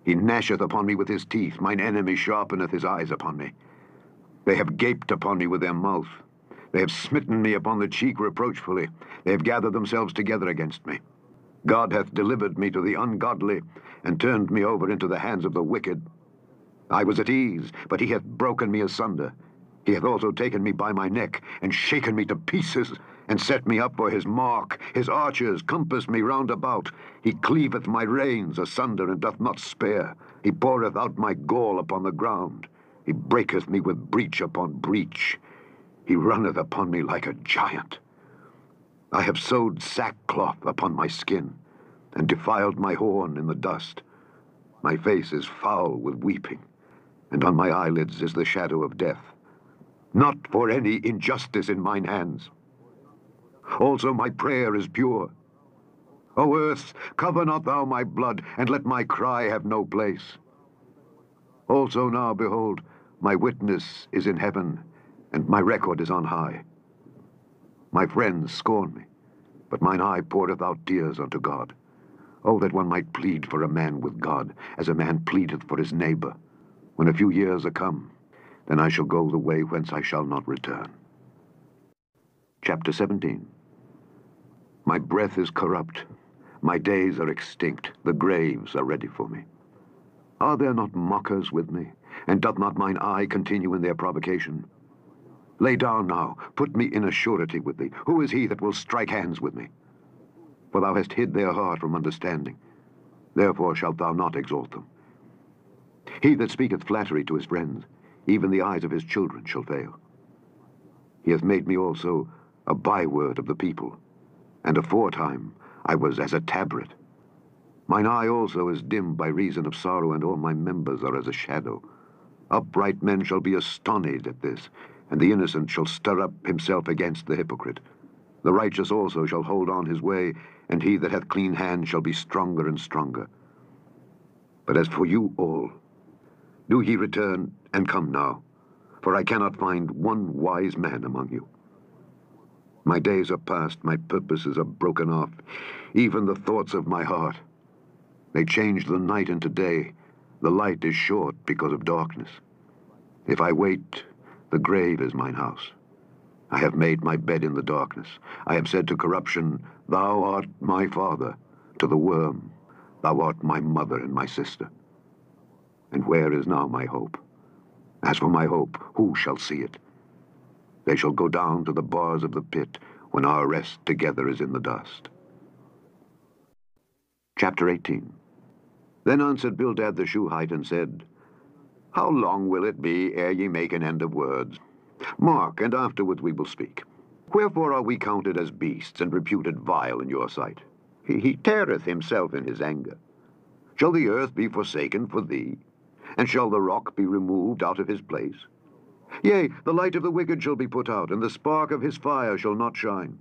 He gnasheth upon me with his teeth. Mine enemy sharpeneth his eyes upon me. They have gaped upon me with their mouth. They have smitten me upon the cheek reproachfully. They have gathered themselves together against me. God hath delivered me to the ungodly, and turned me over into the hands of the wicked. I was at ease, but he hath broken me asunder. He hath also taken me by my neck, and shaken me to pieces, and set me up for his mark. His archers compass me round about. He cleaveth my reins asunder, and doth not spare. He poureth out my gall upon the ground. He breaketh me with breach upon breach. He runneth upon me like a giant. I have sewed sackcloth upon my skin, and defiled my horn in the dust. My face is foul with weeping, and on my eyelids is the shadow of death. Not for any injustice in mine hands. Also my prayer is pure. O earth, cover not thou my blood, and let my cry have no place. Also now, behold, my witness is in heaven, and my record is on high. My friends scorn me, but mine eye poureth out tears unto God. Oh, that one might plead for a man with God, as a man pleadeth for his neighbor. When a few years are come, then I shall go the way whence I shall not return. Chapter 17. My breath is corrupt. My days are extinct. The graves are ready for me. Are there not mockers with me? And doth not mine eye continue in their provocation? Lay down now, put me in a surety with thee. Who is he that will strike hands with me? For thou hast hid their heart from understanding. Therefore shalt thou not exalt them. He that speaketh flattery to his friends, even the eyes of his children shall fail. He hath made me also a byword of the people, and aforetime I was as a tabret. Mine eye also is dim by reason of sorrow, and all my members are as a shadow. Upright men shall be astonished at this, and the innocent shall stir up himself against the hypocrite. The righteous also shall hold on his way, and he that hath clean hands shall be stronger and stronger. But as for you all, do ye return and come now, for I cannot find one wise man among you. My days are past, my purposes are broken off, even the thoughts of my heart. They change the night into day. The light is short because of darkness. If I wait, the grave is mine house. I have made my bed in the darkness. I have said to corruption, Thou art my father. To the worm, Thou art my mother and my sister. And where is now my hope? As for my hope, who shall see it? They shall go down to the bars of the pit when our rest together is in the dust. Chapter 18. Then answered Bildad the Shuhite and said, How long will it be ere ye make an end of words? Mark, and afterwards we will speak. Wherefore are we counted as beasts, and reputed vile in your sight? He teareth himself in his anger. Shall the earth be forsaken for thee? And shall the rock be removed out of his place? Yea, the light of the wicked shall be put out, and the spark of his fire shall not shine.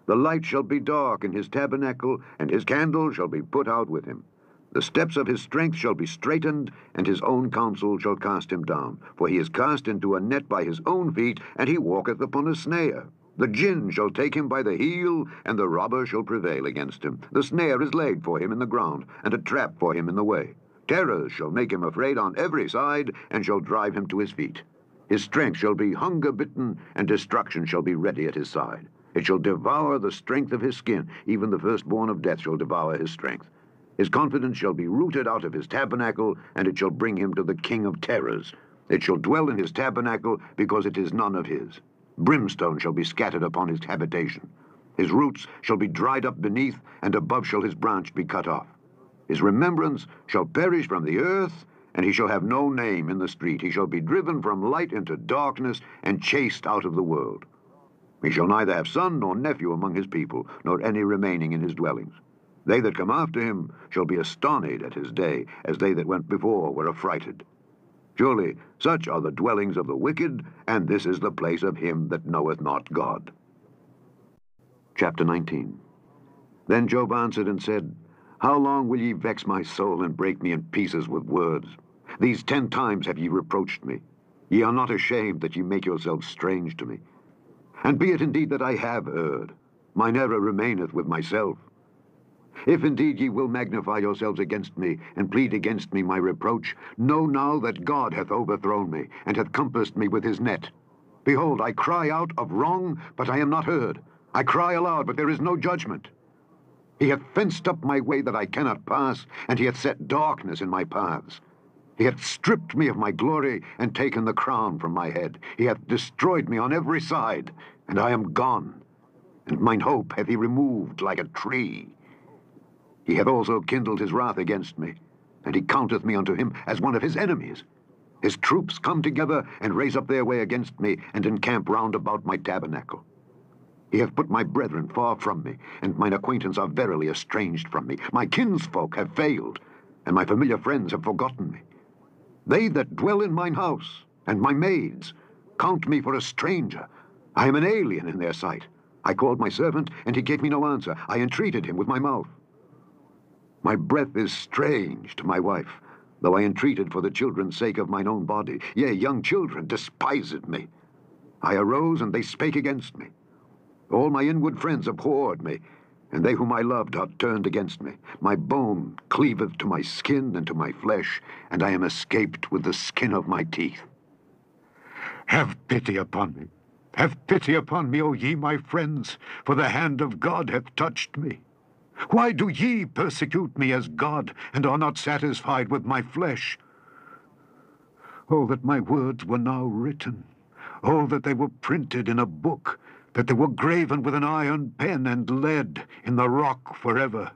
The light shall be dark in his tabernacle, and his candle shall be put out with him. The steps of his strength shall be straitened, and his own counsel shall cast him down. For he is cast into a net by his own feet, and he walketh upon a snare. The gin shall take him by the heel, and the robber shall prevail against him. The snare is laid for him in the ground, and a trap for him in the way. Terrors shall make him afraid on every side, and shall drive him to his feet. His strength shall be hunger-bitten, and destruction shall be ready at his side. It shall devour the strength of his skin. Even the firstborn of death shall devour his strength. His confidence shall be rooted out of his tabernacle, and it shall bring him to the king of terrors. It shall dwell in his tabernacle, because it is none of his. Brimstone shall be scattered upon his habitation. His roots shall be dried up beneath, and above shall his branch be cut off. His remembrance shall perish from the earth, and he shall have no name in the street. He shall be driven from light into darkness, and chased out of the world. He shall neither have son nor nephew among his people, nor any remaining in his dwellings. They that come after him shall be astonished at his day, as they that went before were affrighted. Surely such are the dwellings of the wicked, and this is the place of him that knoweth not God. Chapter 19. Then Job answered and said, How long will ye vex my soul, and break me in pieces with words? These 10 times have ye reproached me. Ye are not ashamed that ye make yourselves strange to me. And be it indeed that I have erred, mine error remaineth with myself. If indeed ye will magnify yourselves against me, and plead against me my reproach, know now that God hath overthrown me, and hath compassed me with his net. Behold, I cry out of wrong, but I am not heard. I cry aloud, but there is no judgment. He hath fenced up my way that I cannot pass, and he hath set darkness in my paths. He hath stripped me of my glory, and taken the crown from my head. He hath destroyed me on every side, and I am gone. And mine hope hath he removed like a tree. He hath also kindled his wrath against me, and he counteth me unto him as one of his enemies. His troops come together, and raise up their way against me, and encamp round about my tabernacle. He hath put my brethren far from me, and mine acquaintance are verily estranged from me. My kinsfolk have failed, and my familiar friends have forgotten me. They that dwell in mine house, and my maids, count me for a stranger. I am an alien in their sight. I called my servant, and he gave me no answer. I entreated him with my mouth. My breath is strange to my wife, though I entreated for the children's sake of mine own body. Yea, young children despised me. I arose, and they spake against me. All my inward friends abhorred me, and they whom I loved are turned against me. My bone cleaveth to my skin and to my flesh, and I am escaped with the skin of my teeth. Have pity upon me, Have pity upon me, O ye my friends, for the hand of God hath touched me. Why do ye persecute me as God, and are not satisfied with my flesh? Oh, that my words were now written. Oh, that they were printed in a book, that they were graven with an iron pen and lead in the rock forever.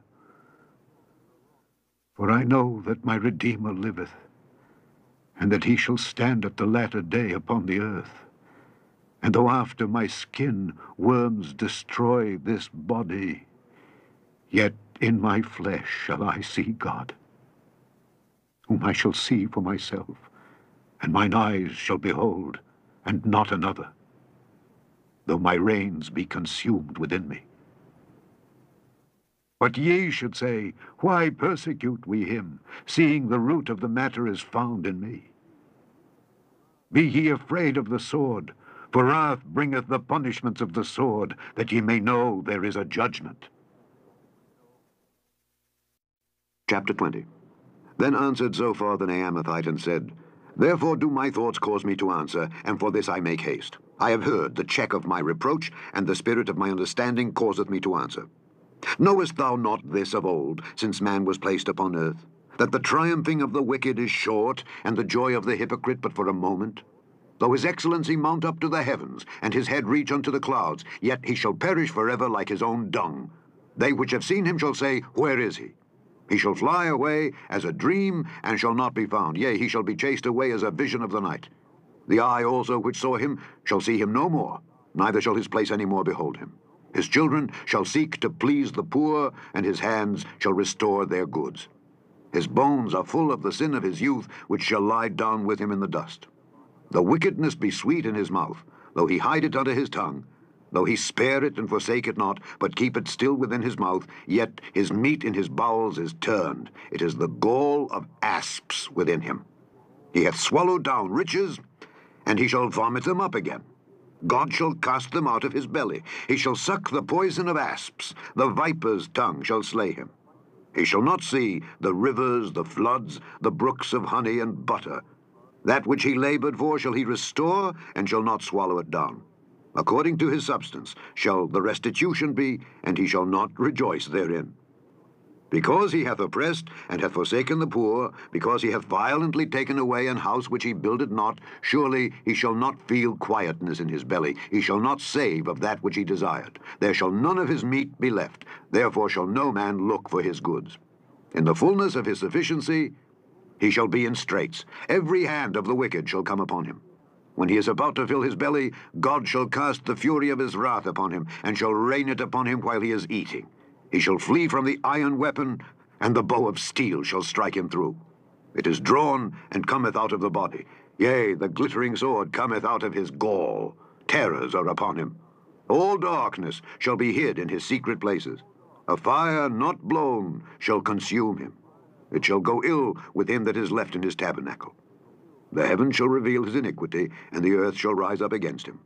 For I know that my Redeemer liveth, and that he shall stand at the latter day upon the earth. And though after my skin worms destroy this body, yet in my flesh shall I see God, whom I shall see for myself, and mine eyes shall behold, and not another, though my reins be consumed within me. But ye should say, why persecute we him, seeing the root of the matter is found in me? Be ye afraid of the sword, for wrath bringeth the punishments of the sword, that ye may know there is a judgment. Chapter 20. Then answered Zophar the Naamathite and said, Therefore do my thoughts cause me to answer, and for this I make haste. I have heard the check of my reproach, and the spirit of my understanding causeth me to answer. Knowest thou not this of old, since man was placed upon earth, that the triumphing of the wicked is short, and the joy of the hypocrite but for a moment? Though his excellency mount up to the heavens, and his head reach unto the clouds, yet he shall perish forever like his own dung. They which have seen him shall say, Where is he? He shall fly away as a dream, and shall not be found. Yea, he shall be chased away as a vision of the night. The eye also which saw him shall see him no more, neither shall his place any more behold him. His children shall seek to please the poor, and his hands shall restore their goods. His bones are full of the sin of his youth, which shall lie down with him in the dust. Though wickedness be sweet in his mouth, though he hide it under his tongue, though he spare it and forsake it not, but keep it still within his mouth, yet his meat in his bowels is turned. It is the gall of asps within him. He hath swallowed down riches, and he shall vomit them up again. God shall cast them out of his belly. He shall suck the poison of asps. The viper's tongue shall slay him. He shall not see the rivers, the floods, the brooks of honey and butter. That which he labored for shall he restore, and shall not swallow it down. According to his substance shall the restitution be, and he shall not rejoice therein. Because he hath oppressed, and hath forsaken the poor, because he hath violently taken away an house which he builded not, surely he shall not feel quietness in his belly. He shall not save of that which he desired. There shall none of his meat be left. Therefore shall no man look for his goods. In the fullness of his sufficiency he shall be in straits. Every hand of the wicked shall come upon him. When he is about to fill his belly, God shall cast the fury of his wrath upon him, and shall rain it upon him while he is eating. He shall flee from the iron weapon, and the bow of steel shall strike him through. It is drawn, and cometh out of the body. Yea, the glittering sword cometh out of his gall. Terrors are upon him. All darkness shall be hid in his secret places. A fire not blown shall consume him. It shall go ill with him that is left in his tabernacle. The heavens shall reveal his iniquity, and the earth shall rise up against him.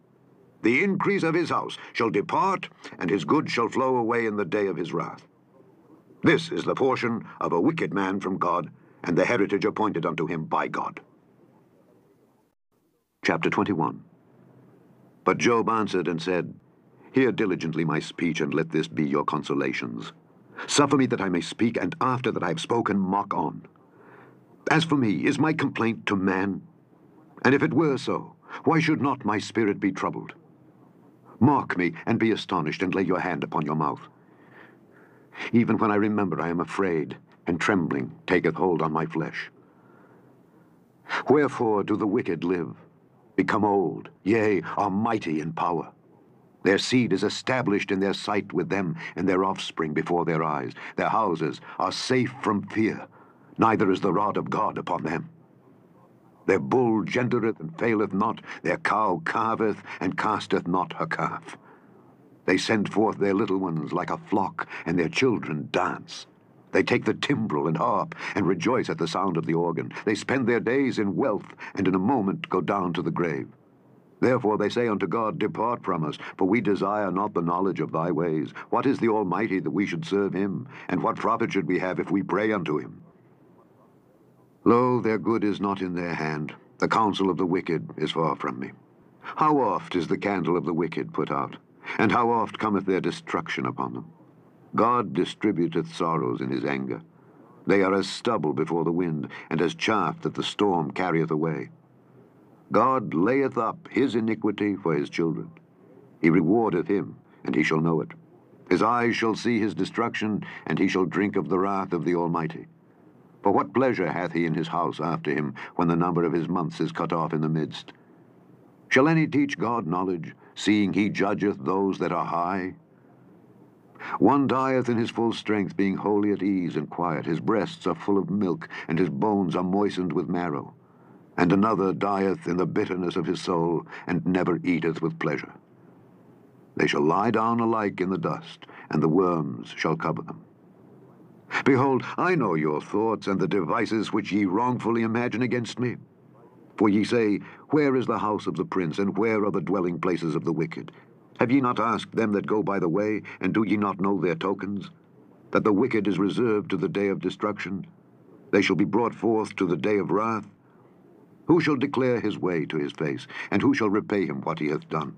The increase of his house shall depart, and his goods shall flow away in the day of his wrath. This is the portion of a wicked man from God, and the heritage appointed unto him by God. Chapter 21. But Job answered and said, Hear diligently my speech, and let this be your consolations. Suffer me that I may speak, and after that I have spoken, mock on. As for me, is my complaint to man? And if it were so, why should not my spirit be troubled? Mark me, and be astonished, and lay your hand upon your mouth. Even when I remember, I am afraid, and trembling taketh hold on my flesh. Wherefore do the wicked live, become old, yea, are mighty in power? Their seed is established in their sight with them, and their offspring before their eyes. Their houses are safe from fear, neither is the rod of God upon them. Their bull gendereth and faileth not, their cow calveth and casteth not her calf. They send forth their little ones like a flock, and their children dance. They take the timbrel and harp, and rejoice at the sound of the organ. They spend their days in wealth, and in a moment go down to the grave. Therefore they say unto God, Depart from us, for we desire not the knowledge of thy ways. What is the Almighty that we should serve him? And what profit should we have if we pray unto him? Lo, their good is not in their hand. The counsel of the wicked is far from me. How oft is the candle of the wicked put out, and how oft cometh their destruction upon them? God distributeth sorrows in his anger. They are as stubble before the wind, and as chaff that the storm carrieth away. God layeth up his iniquity for his children. He rewardeth him, and he shall know it. His eyes shall see his destruction, and he shall drink of the wrath of the Almighty. For what pleasure hath he in his house after him, when the number of his months is cut off in the midst? Shall any teach God knowledge, seeing he judgeth those that are high? One dieth in his full strength, being wholly at ease and quiet. His breasts are full of milk, and his bones are moistened with marrow. And another dieth in the bitterness of his soul, and never eateth with pleasure. They shall lie down alike in the dust, and the worms shall cover them. Behold, I know your thoughts, and the devices which ye wrongfully imagine against me. For ye say, Where is the house of the prince, and where are the dwelling places of the wicked? Have ye not asked them that go by the way, and do ye not know their tokens? That the wicked is reserved to the day of destruction? They shall be brought forth to the day of wrath. Who shall declare his way to his face, and who shall repay him what he hath done?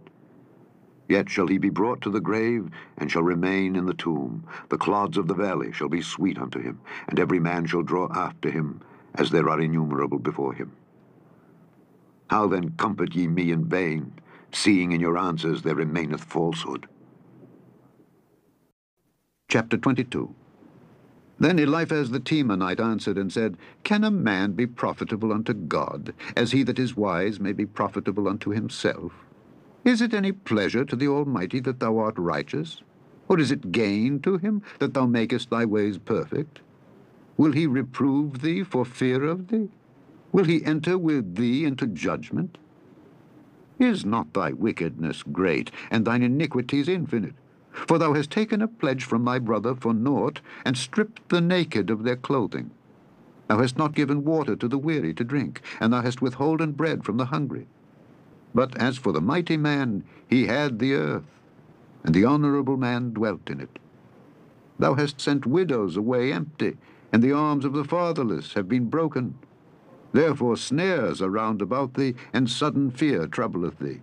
Yet shall he be brought to the grave, and shall remain in the tomb. The clods of the valley shall be sweet unto him, and every man shall draw after him, as there are innumerable before him. How then comfort ye me in vain, seeing in your answers there remaineth falsehood? Chapter 22. Then Eliphaz the Temanite answered and said, Can a man be profitable unto God, as he that is wise may be profitable unto himself? Is it any pleasure to the Almighty that thou art righteous? Or is it gain to him that thou makest thy ways perfect? Will he reprove thee for fear of thee? Will he enter with thee into judgment? Is not thy wickedness great, and thine iniquities infinite? For thou hast taken a pledge from thy brother for naught, and stripped the naked of their clothing. Thou hast not given water to the weary to drink, and thou hast withholden bread from the hungry. But as for the mighty man, he had the earth, and the honorable man dwelt in it. Thou hast sent widows away empty, and the arms of the fatherless have been broken. Therefore snares are round about thee, and sudden fear troubleth thee,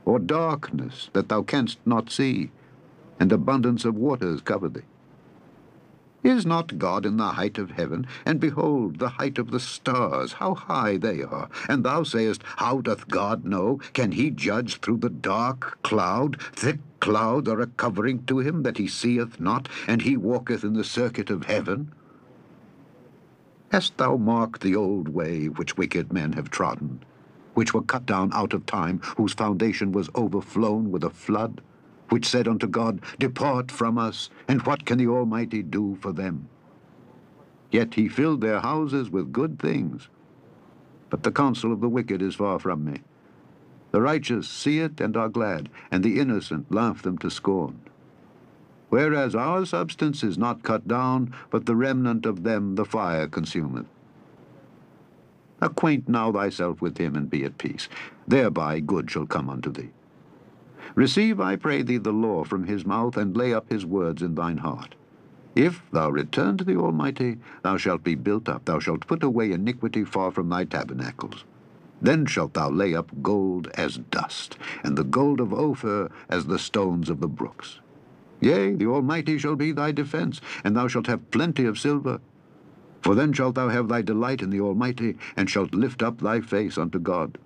or darkness that thou canst not see, and abundance of waters cover thee. Is not God in the height of heaven? And behold, the height of the stars, how high they are. And thou sayest, How doth God know? Can he judge through the dark cloud? Thick clouds are a covering to him that he seeth not, and he walketh in the circuit of heaven. Hast thou marked the old way which wicked men have trodden, which were cut down out of time, whose foundation was overflown with a flood? Which said unto God, Depart from us, and what can the Almighty do for them? Yet he filled their houses with good things. But the counsel of the wicked is far from me. The righteous see it and are glad, and the innocent laugh them to scorn. Whereas our substance is not cut down, but the remnant of them the fire consumeth. Acquaint now thyself with him, and be at peace. Thereby good shall come unto thee. Receive, I pray thee, the law from his mouth, and lay up his words in thine heart. If thou return to the Almighty, thou shalt be built up, thou shalt put away iniquity far from thy tabernacles. Then shalt thou lay up gold as dust, and the gold of Ophir as the stones of the brooks. Yea, the Almighty shall be thy defense, and thou shalt have plenty of silver. For then shalt thou have thy delight in the Almighty, and shalt lift up thy face unto God.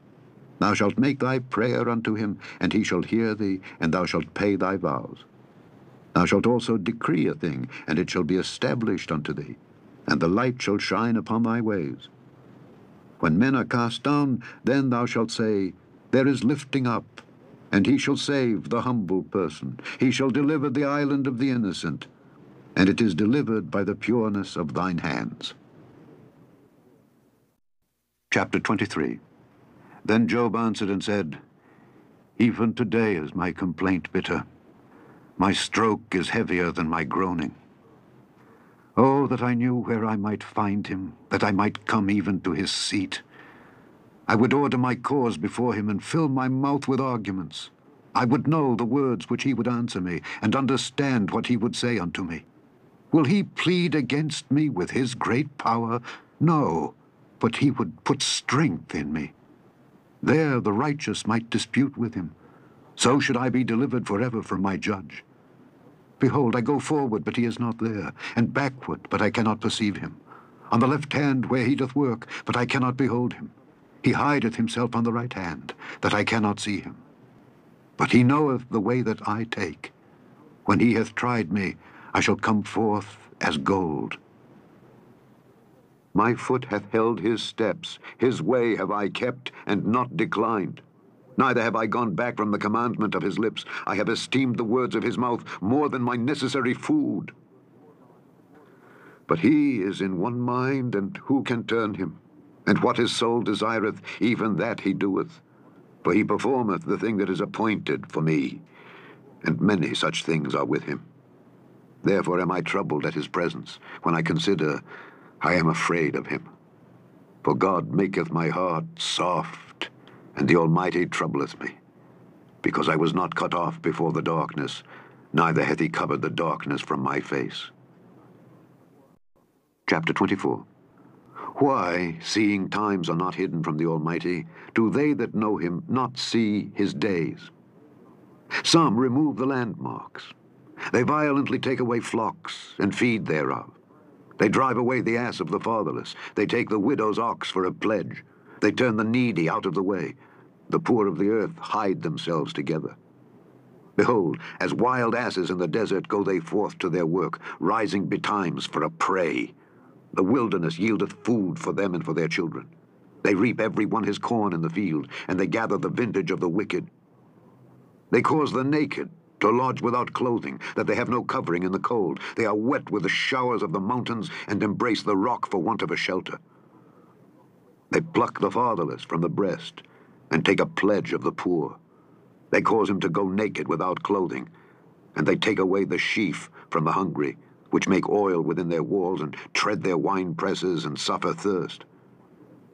Thou shalt make thy prayer unto him, and he shall hear thee, and thou shalt pay thy vows. Thou shalt also decree a thing, and it shall be established unto thee, and the light shall shine upon thy ways. When men are cast down, then thou shalt say, There is lifting up, and he shall save the humble person. He shall deliver the island of the innocent, and it is delivered by the pureness of thine hands. Chapter 23. Then Job answered and said, Even today is my complaint bitter. My stroke is heavier than my groaning. Oh, that I knew where I might find him, that I might come even to his seat. I would order my cause before him, and fill my mouth with arguments. I would know the words which he would answer me, and understand what he would say unto me. Will he plead against me with his great power? No, but he would put strength in me. There the righteous might dispute with him. So should I be delivered forever from my judge. Behold, I go forward, but he is not there, and backward, but I cannot perceive him. On the left hand where he doth work, but I cannot behold him. He hideth himself on the right hand, that I cannot see him. But he knoweth the way that I take. When he hath tried me, I shall come forth as gold. My foot hath held his steps, his way have I kept, and not declined. Neither have I gone back from the commandment of his lips. I have esteemed the words of his mouth more than my necessary food. But he is in one mind, and who can turn him? And what his soul desireth, even that he doeth. For he performeth the thing that is appointed for me, and many such things are with him. Therefore am I troubled at his presence. When I consider, I am afraid of him. For God maketh my heart soft, and the Almighty troubleth me, because I was not cut off before the darkness, neither hath he covered the darkness from my face. Chapter 24. Why, seeing times are not hidden from the Almighty, do they that know him not see his days? Some remove the landmarks. They violently take away flocks, and feed thereof. They drive away the ass of the fatherless. They take the widow's ox for a pledge. They turn the needy out of the way. The poor of the earth hide themselves together. Behold, as wild asses in the desert go they forth to their work, rising betimes for a prey. The wilderness yieldeth food for them and for their children. They reap every one his corn in the field, and they gather the vintage of the wicked. They cause the naked to lodge without clothing, that they have no covering in the cold. They are wet with the showers of the mountains, and embrace the rock for want of a shelter. They pluck the fatherless from the breast, and take a pledge of the poor. They cause him to go naked without clothing, and they take away the sheaf from the hungry, which make oil within their walls, and tread their wine presses, and suffer thirst.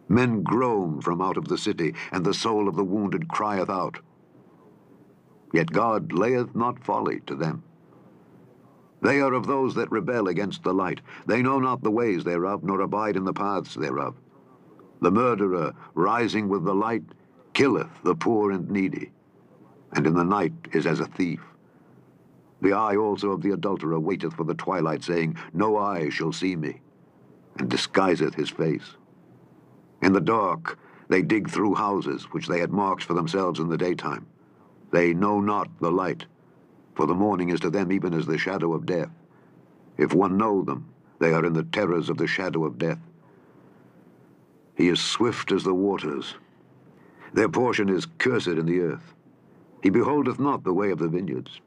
Men groan from out of the city, and the soul of the wounded crieth out. Yet God layeth not folly to them. They are of those that rebel against the light. They know not the ways thereof, nor abide in the paths thereof. The murderer, rising with the light, killeth the poor and needy, and in the night is as a thief. The eye also of the adulterer waiteth for the twilight, saying, No eye shall see me, and disguiseth his face. In the dark they dig through houses, which they had marked for themselves in the daytime. They know not the light, for the morning is to them even as the shadow of death. If one know them, they are in the terrors of the shadow of death. He is swift as the waters. Their portion is cursed in the earth. He beholdeth not the way of the vineyards.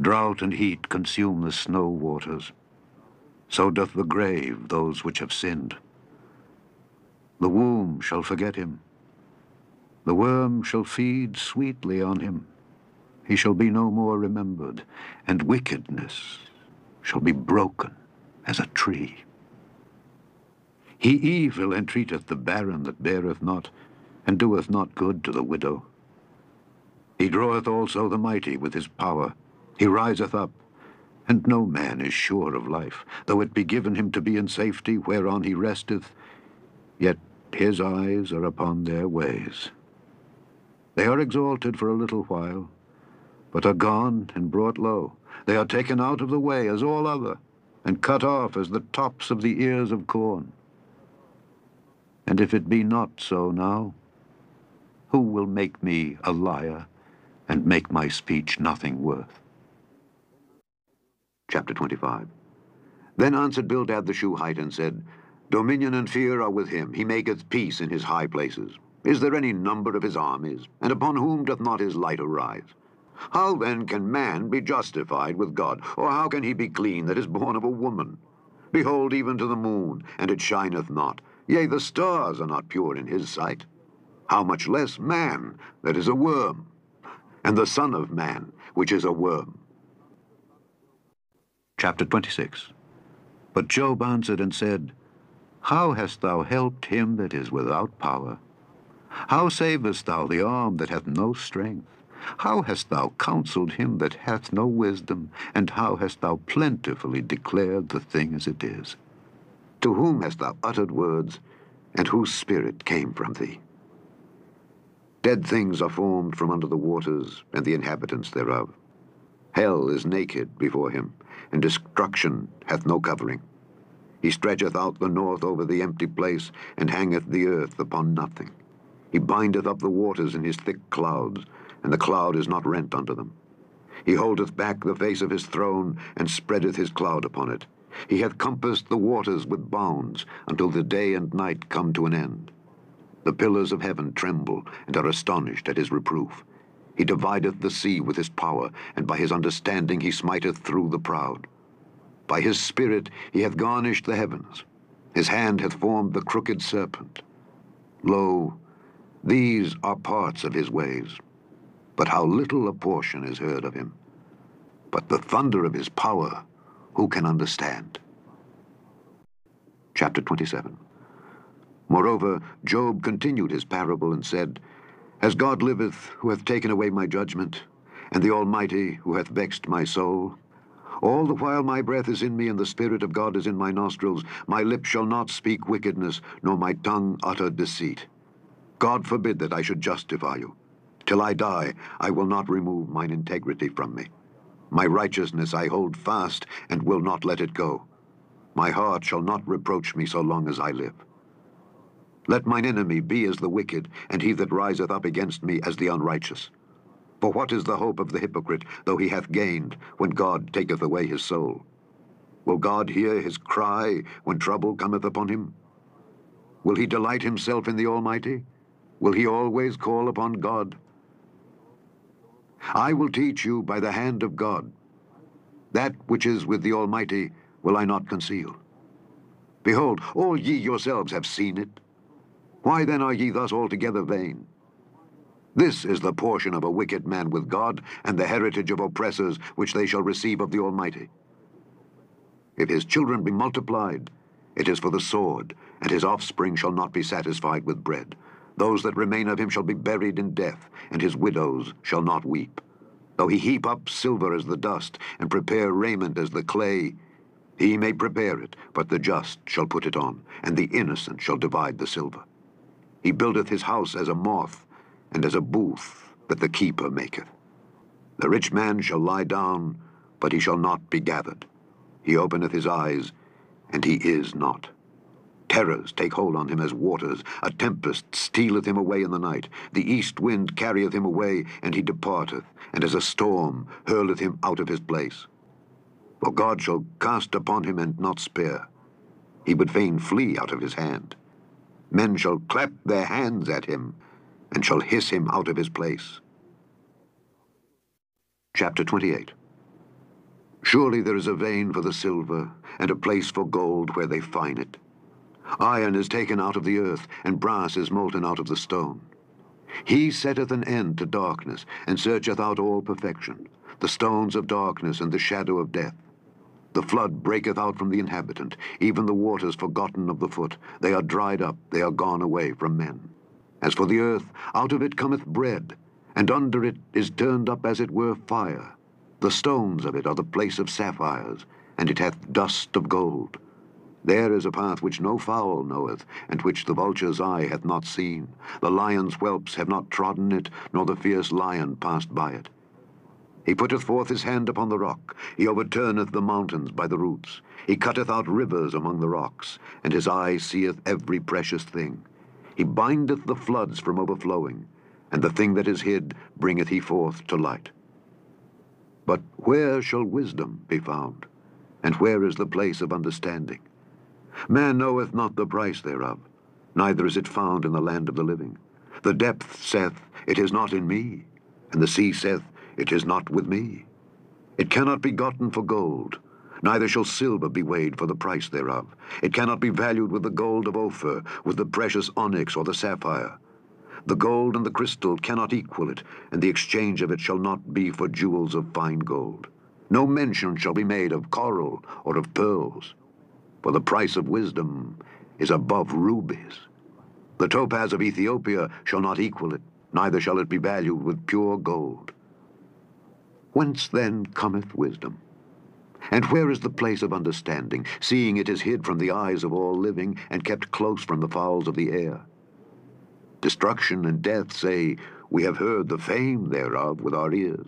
Drought and heat consume the snow waters. So doth the grave those which have sinned. The womb shall forget him. The worm shall feed sweetly on him. He shall be no more remembered, and wickedness shall be broken as a tree. He evil entreateth the barren that beareth not, and doeth not good to the widow. He draweth also the mighty with his power. He riseth up, and no man is sure of life. Though it be given him to be in safety whereon he resteth, yet his eyes are upon their ways. They are exalted for a little while, but are gone and brought low. They are taken out of the way as all other, and cut off as the tops of the ears of corn. And if it be not so now, who will make me a liar, and make my speech nothing worth? Chapter 25. Then answered Bildad the Shuhite, and said, Dominion and fear are with him. He maketh peace in his high places. Is there any number of his armies? And upon whom doth not his light arise? How then can man be justified with God? Or how can he be clean that is born of a woman? Behold, even to the moon, and it shineth not. Yea, the stars are not pure in his sight. How much less man that is a worm, and the Son of Man, which is a worm. Chapter 26. But Job answered and said, How hast thou helped him that is without power? How savest thou the arm that hath no strength? How hast thou counseled him that hath no wisdom? And how hast thou plentifully declared the thing as it is? To whom hast thou uttered words, and whose spirit came from thee? Dead things are formed from under the waters, and the inhabitants thereof. Hell is naked before him, and destruction hath no covering. He stretcheth out the north over the empty place, and hangeth the earth upon nothing. He bindeth up the waters in his thick clouds, and the cloud is not rent unto them. He holdeth back the face of his throne, and spreadeth his cloud upon it. He hath compassed the waters with bounds, until the day and night come to an end. The pillars of heaven tremble, and are astonished at his reproof. He divideth the sea with his power, and by his understanding he smiteth through the proud. By his spirit he hath garnished the heavens. His hand hath formed the crooked serpent. Lo, these are parts of his ways, but how little a portion is heard of him. But the thunder of his power, who can understand? Chapter 27. Moreover, Job continued his parable and said, As God liveth, who hath taken away my judgment, and the Almighty, who hath vexed my soul, all the while my breath is in me, and the Spirit of God is in my nostrils, my lips shall not speak wickedness, nor my tongue utter deceit. God forbid that I should justify you. Till I die, I will not remove mine integrity from me. My righteousness I hold fast, and will not let it go. My heart shall not reproach me so long as I live. Let mine enemy be as the wicked, and he that riseth up against me as the unrighteous. For what is the hope of the hypocrite, though he hath gained, when God taketh away his soul? Will God hear his cry when trouble cometh upon him? Will he delight himself in the Almighty? Will he always call upon God? I will teach you by the hand of God. That which is with the Almighty will I not conceal. Behold, all ye yourselves have seen it. Why then are ye thus altogether vain? This is the portion of a wicked man with God, and the heritage of oppressors, which they shall receive of the Almighty. If his children be multiplied, it is for the sword, and his offspring shall not be satisfied with bread. Those that remain of him shall be buried in death, and his widows shall not weep. Though he heap up silver as the dust, and prepare raiment as the clay, he may prepare it, but the just shall put it on, and the innocent shall divide the silver. He buildeth his house as a moth, and as a booth that the keeper maketh. The rich man shall lie down, but he shall not be gathered. He openeth his eyes, and he is not. Terrors take hold on him as waters. A tempest stealeth him away in the night. The east wind carrieth him away, and he departeth, and as a storm hurleth him out of his place. For God shall cast upon him and not spare. He would fain flee out of his hand. Men shall clap their hands at him, and shall hiss him out of his place. Chapter 28. Surely there is a vein for the silver, and a place for gold where they fine it. Iron is taken out of the earth, and brass is molten out of the stone. He setteth an end to darkness, and searcheth out all perfection, the stones of darkness and the shadow of death. The flood breaketh out from the inhabitant, even the waters forgotten of the foot. They are dried up, they are gone away from men. As for the earth, out of it cometh bread, and under it is turned up as it were fire. The stones of it are the place of sapphires, and it hath dust of gold. There is a path which no fowl knoweth, and which the vulture's eye hath not seen. The lion's whelps have not trodden it, nor the fierce lion passed by it. He putteth forth his hand upon the rock. He overturneth the mountains by the roots. He cutteth out rivers among the rocks, and his eye seeth every precious thing. He bindeth the floods from overflowing, and the thing that is hid bringeth he forth to light. But where shall wisdom be found? And where is the place of understanding? Man knoweth not the price thereof, neither is it found in the land of the living. The depth saith, It is not in me, and the sea saith, It is not with me. It cannot be gotten for gold, neither shall silver be weighed for the price thereof. It cannot be valued with the gold of Ophir, with the precious onyx or the sapphire. The gold and the crystal cannot equal it, and the exchange of it shall not be for jewels of fine gold. No mention shall be made of coral or of pearls, for the price of wisdom is above rubies. The topaz of Ethiopia shall not equal it, neither shall it be valued with pure gold. Whence then cometh wisdom? And where is the place of understanding, seeing it is hid from the eyes of all living, and kept close from the fowls of the air? Destruction and death say, We have heard the fame thereof with our ears.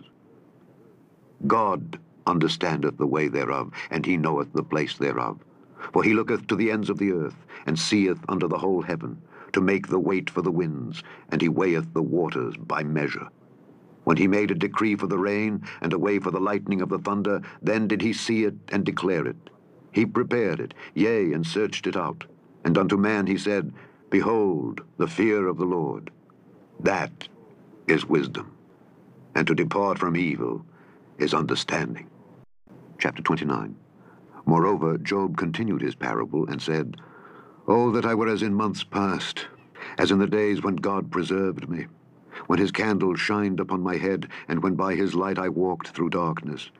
God understandeth the way thereof, and he knoweth the place thereof. For he looketh to the ends of the earth, and seeth under the whole heaven, to make the weight for the winds, and he weigheth the waters by measure. When he made a decree for the rain, and a way for the lightning of the thunder, then did he see it and declare it. He prepared it, yea, and searched it out. And unto man he said, Behold, the fear of the Lord, that is wisdom, and to depart from evil is understanding. Chapter 29. Moreover, Job continued his parable, and said, Oh, that I were as in months past, as in the days when God preserved me, when his candle shined upon my head, and when by his light I walked through darkness,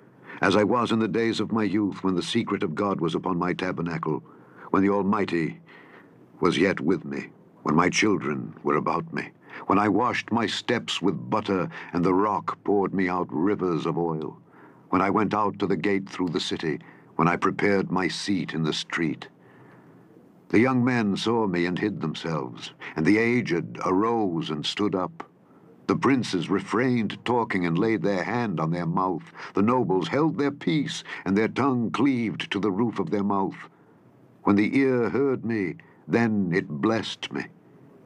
as I was in the days of my youth, when the secret of God was upon my tabernacle, when the Almighty was yet with me, when my children were about me, when I washed my steps with butter, and the rock poured me out rivers of oil, when I went out to the gate through the city, when I prepared my seat in the street. The young men saw me and hid themselves, and the aged arose and stood up. The princes refrained talking and laid their hand on their mouth. The nobles held their peace, and their tongue cleaved to the roof of their mouth. When the ear heard me, then it blessed me.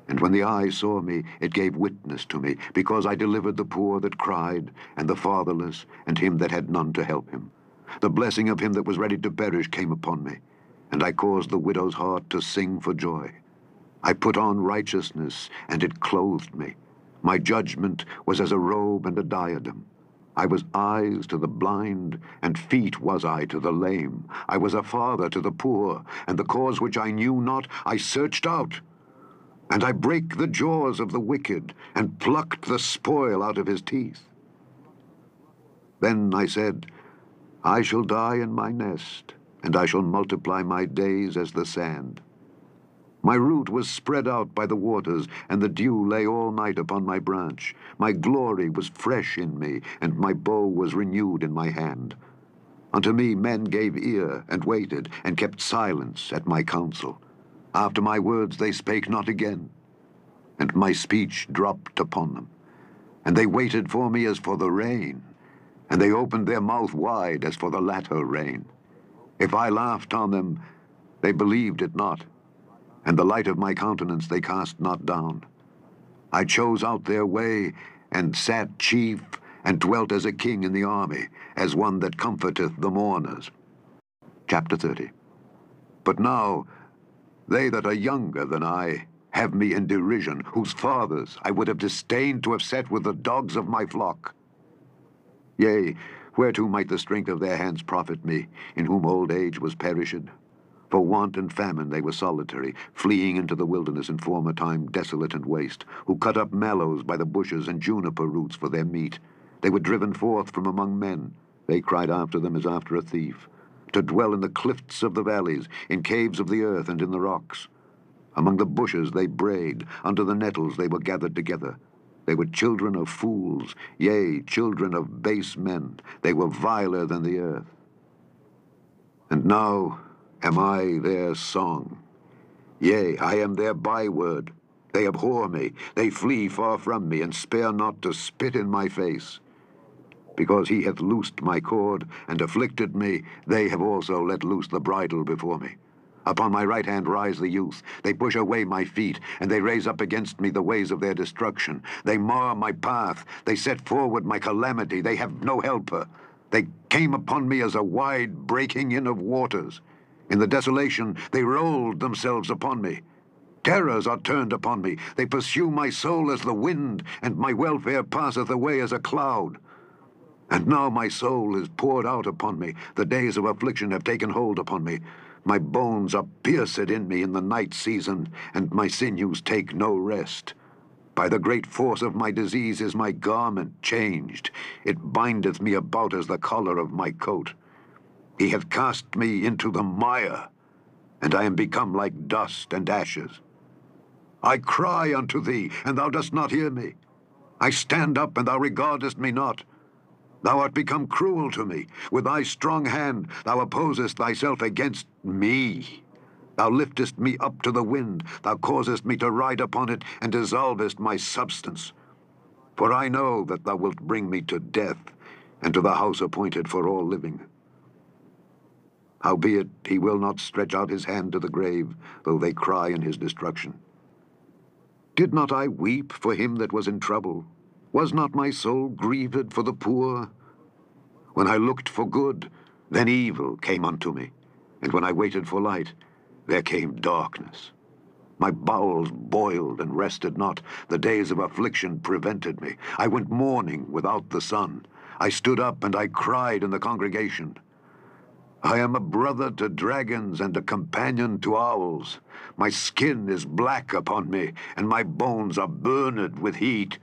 And when the eye saw me, it gave witness to me, because I delivered the poor that cried, and the fatherless, and him that had none to help him. The blessing of him that was ready to perish came upon me, and I caused the widow's heart to sing for joy. I put on righteousness, and it clothed me. My judgment was as a robe and a diadem. I was eyes to the blind, and feet was I to the lame. I was a father to the poor, and the cause which I knew not I searched out. And I brake the jaws of the wicked, and plucked the spoil out of his teeth. Then I said, I shall die in my nest, and I shall multiply my days as the sand. My root was spread out by the waters, and the dew lay all night upon my branch. My glory was fresh in me, and my bow was renewed in my hand. Unto me men gave ear, and waited, and kept silence at my counsel. After my words they spake not again, and my speech dropped upon them. And they waited for me as for the rain, and they opened their mouth wide as for the latter rain. If I laughed on them, they believed it not, and the light of my countenance they cast not down. I chose out their way, and sat chief, and dwelt as a king in the army, as one that comforteth the mourners. Chapter 30. But now they that are younger than I have me in derision, whose fathers I would have disdained to have set with the dogs of my flock. Yea, whereto might the strength of their hands profit me, in whom old age was perished? For want and famine they were solitary, fleeing into the wilderness in former time desolate and waste, who cut up mallows by the bushes and juniper roots for their meat. They were driven forth from among men. They cried after them as after a thief, to dwell in the clifts of the valleys, in caves of the earth and in the rocks. Among the bushes they brayed, under the nettles they were gathered together. They were children of fools, yea, children of base men. They were viler than the earth. And now am I their song? Yea, I am their byword. They abhor me, they flee far from me, and spare not to spit in my face. Because he hath loosed my cord, and afflicted me, they have also let loose the bridle before me. Upon my right hand rise the youth. They push away my feet, and they raise up against me the ways of their destruction. They mar my path. They set forward my calamity. They have no helper. They came upon me as a wide breaking in of waters. In the desolation they rolled themselves upon me. Terrors are turned upon me. They pursue my soul as the wind, and my welfare passeth away as a cloud. And now my soul is poured out upon me. The days of affliction have taken hold upon me. My bones are pierced in me in the night season, and my sinews take no rest. By the great force of my disease is my garment changed. It bindeth me about as the collar of my coat. He hath cast me into the mire, and I am become like dust and ashes. I cry unto thee, and thou dost not hear me. I stand up, and thou regardest me not. Thou art become cruel to me. With thy strong hand thou opposest thyself against me. Thou liftest me up to the wind, thou causest me to ride upon it, and dissolvest my substance. For I know that thou wilt bring me to death, and to the house appointed for all living. Howbeit he will not stretch out his hand to the grave, though they cry in his destruction. Did not I weep for him that was in trouble? Was not my soul grieved for the poor? When I looked for good, then evil came unto me, and when I waited for light, there came darkness. My bowels boiled and rested not. The days of affliction prevented me. I went mourning without the sun. I stood up and I cried in the congregation. I am a brother to dragons and a companion to owls. My skin is black upon me, and my bones are burned with heat.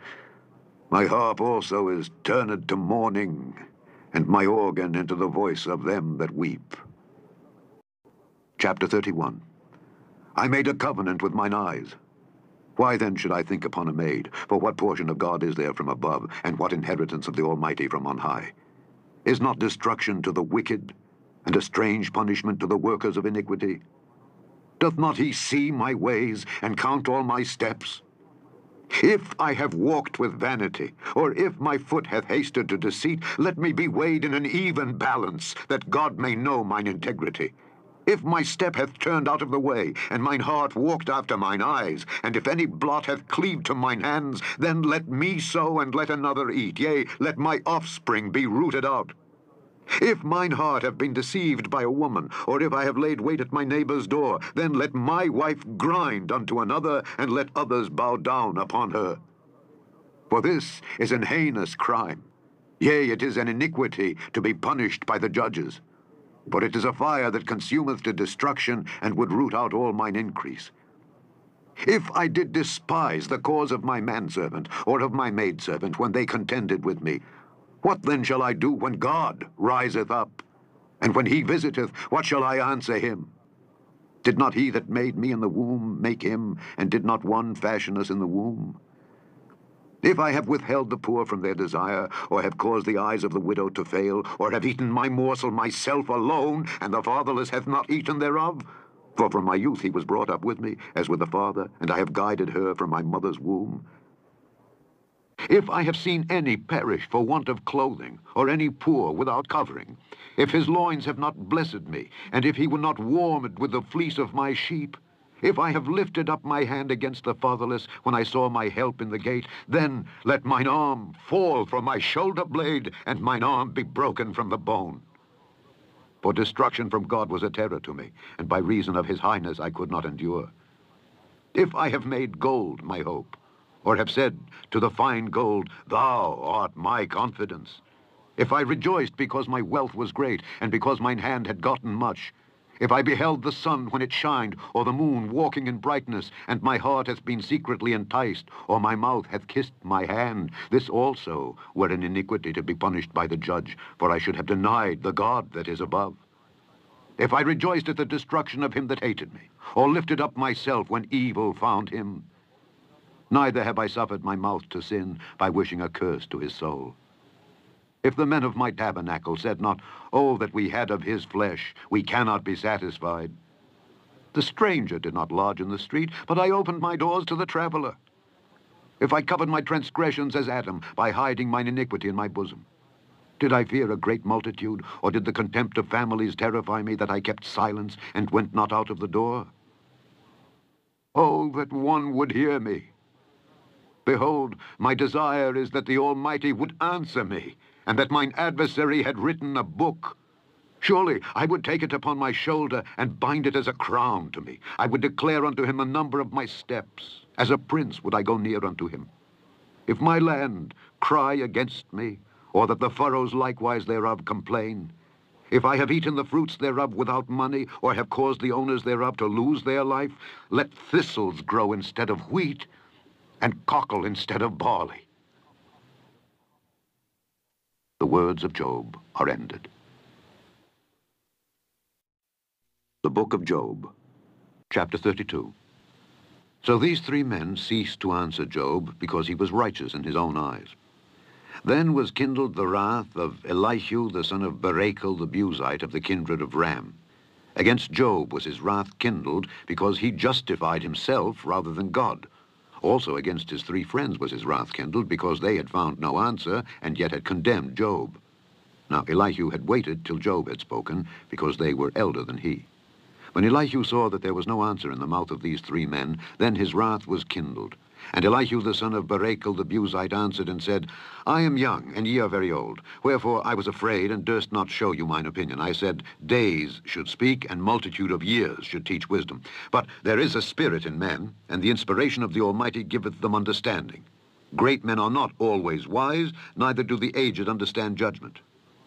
My harp also is turned to mourning, and my organ into the voice of them that weep. Chapter 31. I made a covenant with mine eyes. Why then should I think upon a maid? For what portion of God is there from above, and what inheritance of the Almighty from on high? Is not destruction to the wicked, and a strange punishment to the workers of iniquity? Doth not he see my ways, and count all my steps? If I have walked with vanity, or if my foot hath hasted to deceit, let me be weighed in an even balance, that God may know mine integrity. If my step hath turned out of the way, and mine heart walked after mine eyes, and if any blot hath cleaved to mine hands, then let me sow and let another eat, yea, let my offspring be rooted out. If mine heart have been deceived by a woman, or if I have laid wait at my neighbor's door, then let my wife grind unto another, and let others bow down upon her. For this is an heinous crime. Yea, it is an iniquity to be punished by the judges. For it is a fire that consumeth to destruction, and would root out all mine increase. If I did despise the cause of my manservant, or of my maidservant, when they contended with me, what then shall I do when God riseth up? And when he visiteth, what shall I answer him? Did not he that made me in the womb make him, and did not one fashion us in the womb? If I have withheld the poor from their desire, or have caused the eyes of the widow to fail, or have eaten my morsel myself alone, and the fatherless hath not eaten thereof, for from my youth he was brought up with me, as with a father, and I have guided her from my mother's womb. If I have seen any perish for want of clothing, or any poor without covering, if his loins have not blessed me, and if he were not warmed with the fleece of my sheep, if I have lifted up my hand against the fatherless when I saw my help in the gate, then let mine arm fall from my shoulder blade, and mine arm be broken from the bone. For destruction from God was a terror to me, and by reason of his highness I could not endure. If I have made gold my hope, or have said to the fine gold, Thou art my confidence, if I rejoiced because my wealth was great, and because mine hand had gotten much, if I beheld the sun when it shined, or the moon walking in brightness, and my heart hath been secretly enticed, or my mouth hath kissed my hand, this also were an iniquity to be punished by the judge, for I should have denied the God that is above. If I rejoiced at the destruction of him that hated me, or lifted up myself when evil found him, neither have I suffered my mouth to sin by wishing a curse to his soul. If the men of my tabernacle said not, Oh, that we had of his flesh, we cannot be satisfied. The stranger did not lodge in the street, but I opened my doors to the traveler. If I covered my transgressions as Adam, by hiding mine iniquity in my bosom. Did I fear a great multitude, or did the contempt of families terrify me, that I kept silence and went not out of the door? Oh, that one would hear me. Behold, my desire is that the Almighty would answer me, and that mine adversary had written a book. Surely I would take it upon my shoulder, and bind it as a crown to me. I would declare unto him the number of my steps. As a prince would I go near unto him. If my land cry against me, or that the furrows likewise thereof complain, if I have eaten the fruits thereof without money, or have caused the owners thereof to lose their life, let thistles grow instead of wheat, and cockle instead of barley. The words of Job are ended. The book of Job, chapter 32. So these three men ceased to answer Job, because he was righteous in his own eyes. Then was kindled the wrath of Elihu the son of Barachel the Buzite of the kindred of Ram. Against Job was his wrath kindled, because he justified himself rather than God. Also against his 3 friends was his wrath kindled, because they had found no answer, and yet had condemned Job. Now Elihu had waited till Job had spoken, because they were elder than he. When Elihu saw that there was no answer in the mouth of these 3 men, then his wrath was kindled. And Elihu the son of Barachel the Buzite answered and said, I am young, and ye are very old. Wherefore I was afraid, and durst not show you mine opinion. I said, days should speak, and multitude of years should teach wisdom. But there is a spirit in men, and the inspiration of the Almighty giveth them understanding. Great men are not always wise, neither do the aged understand judgment.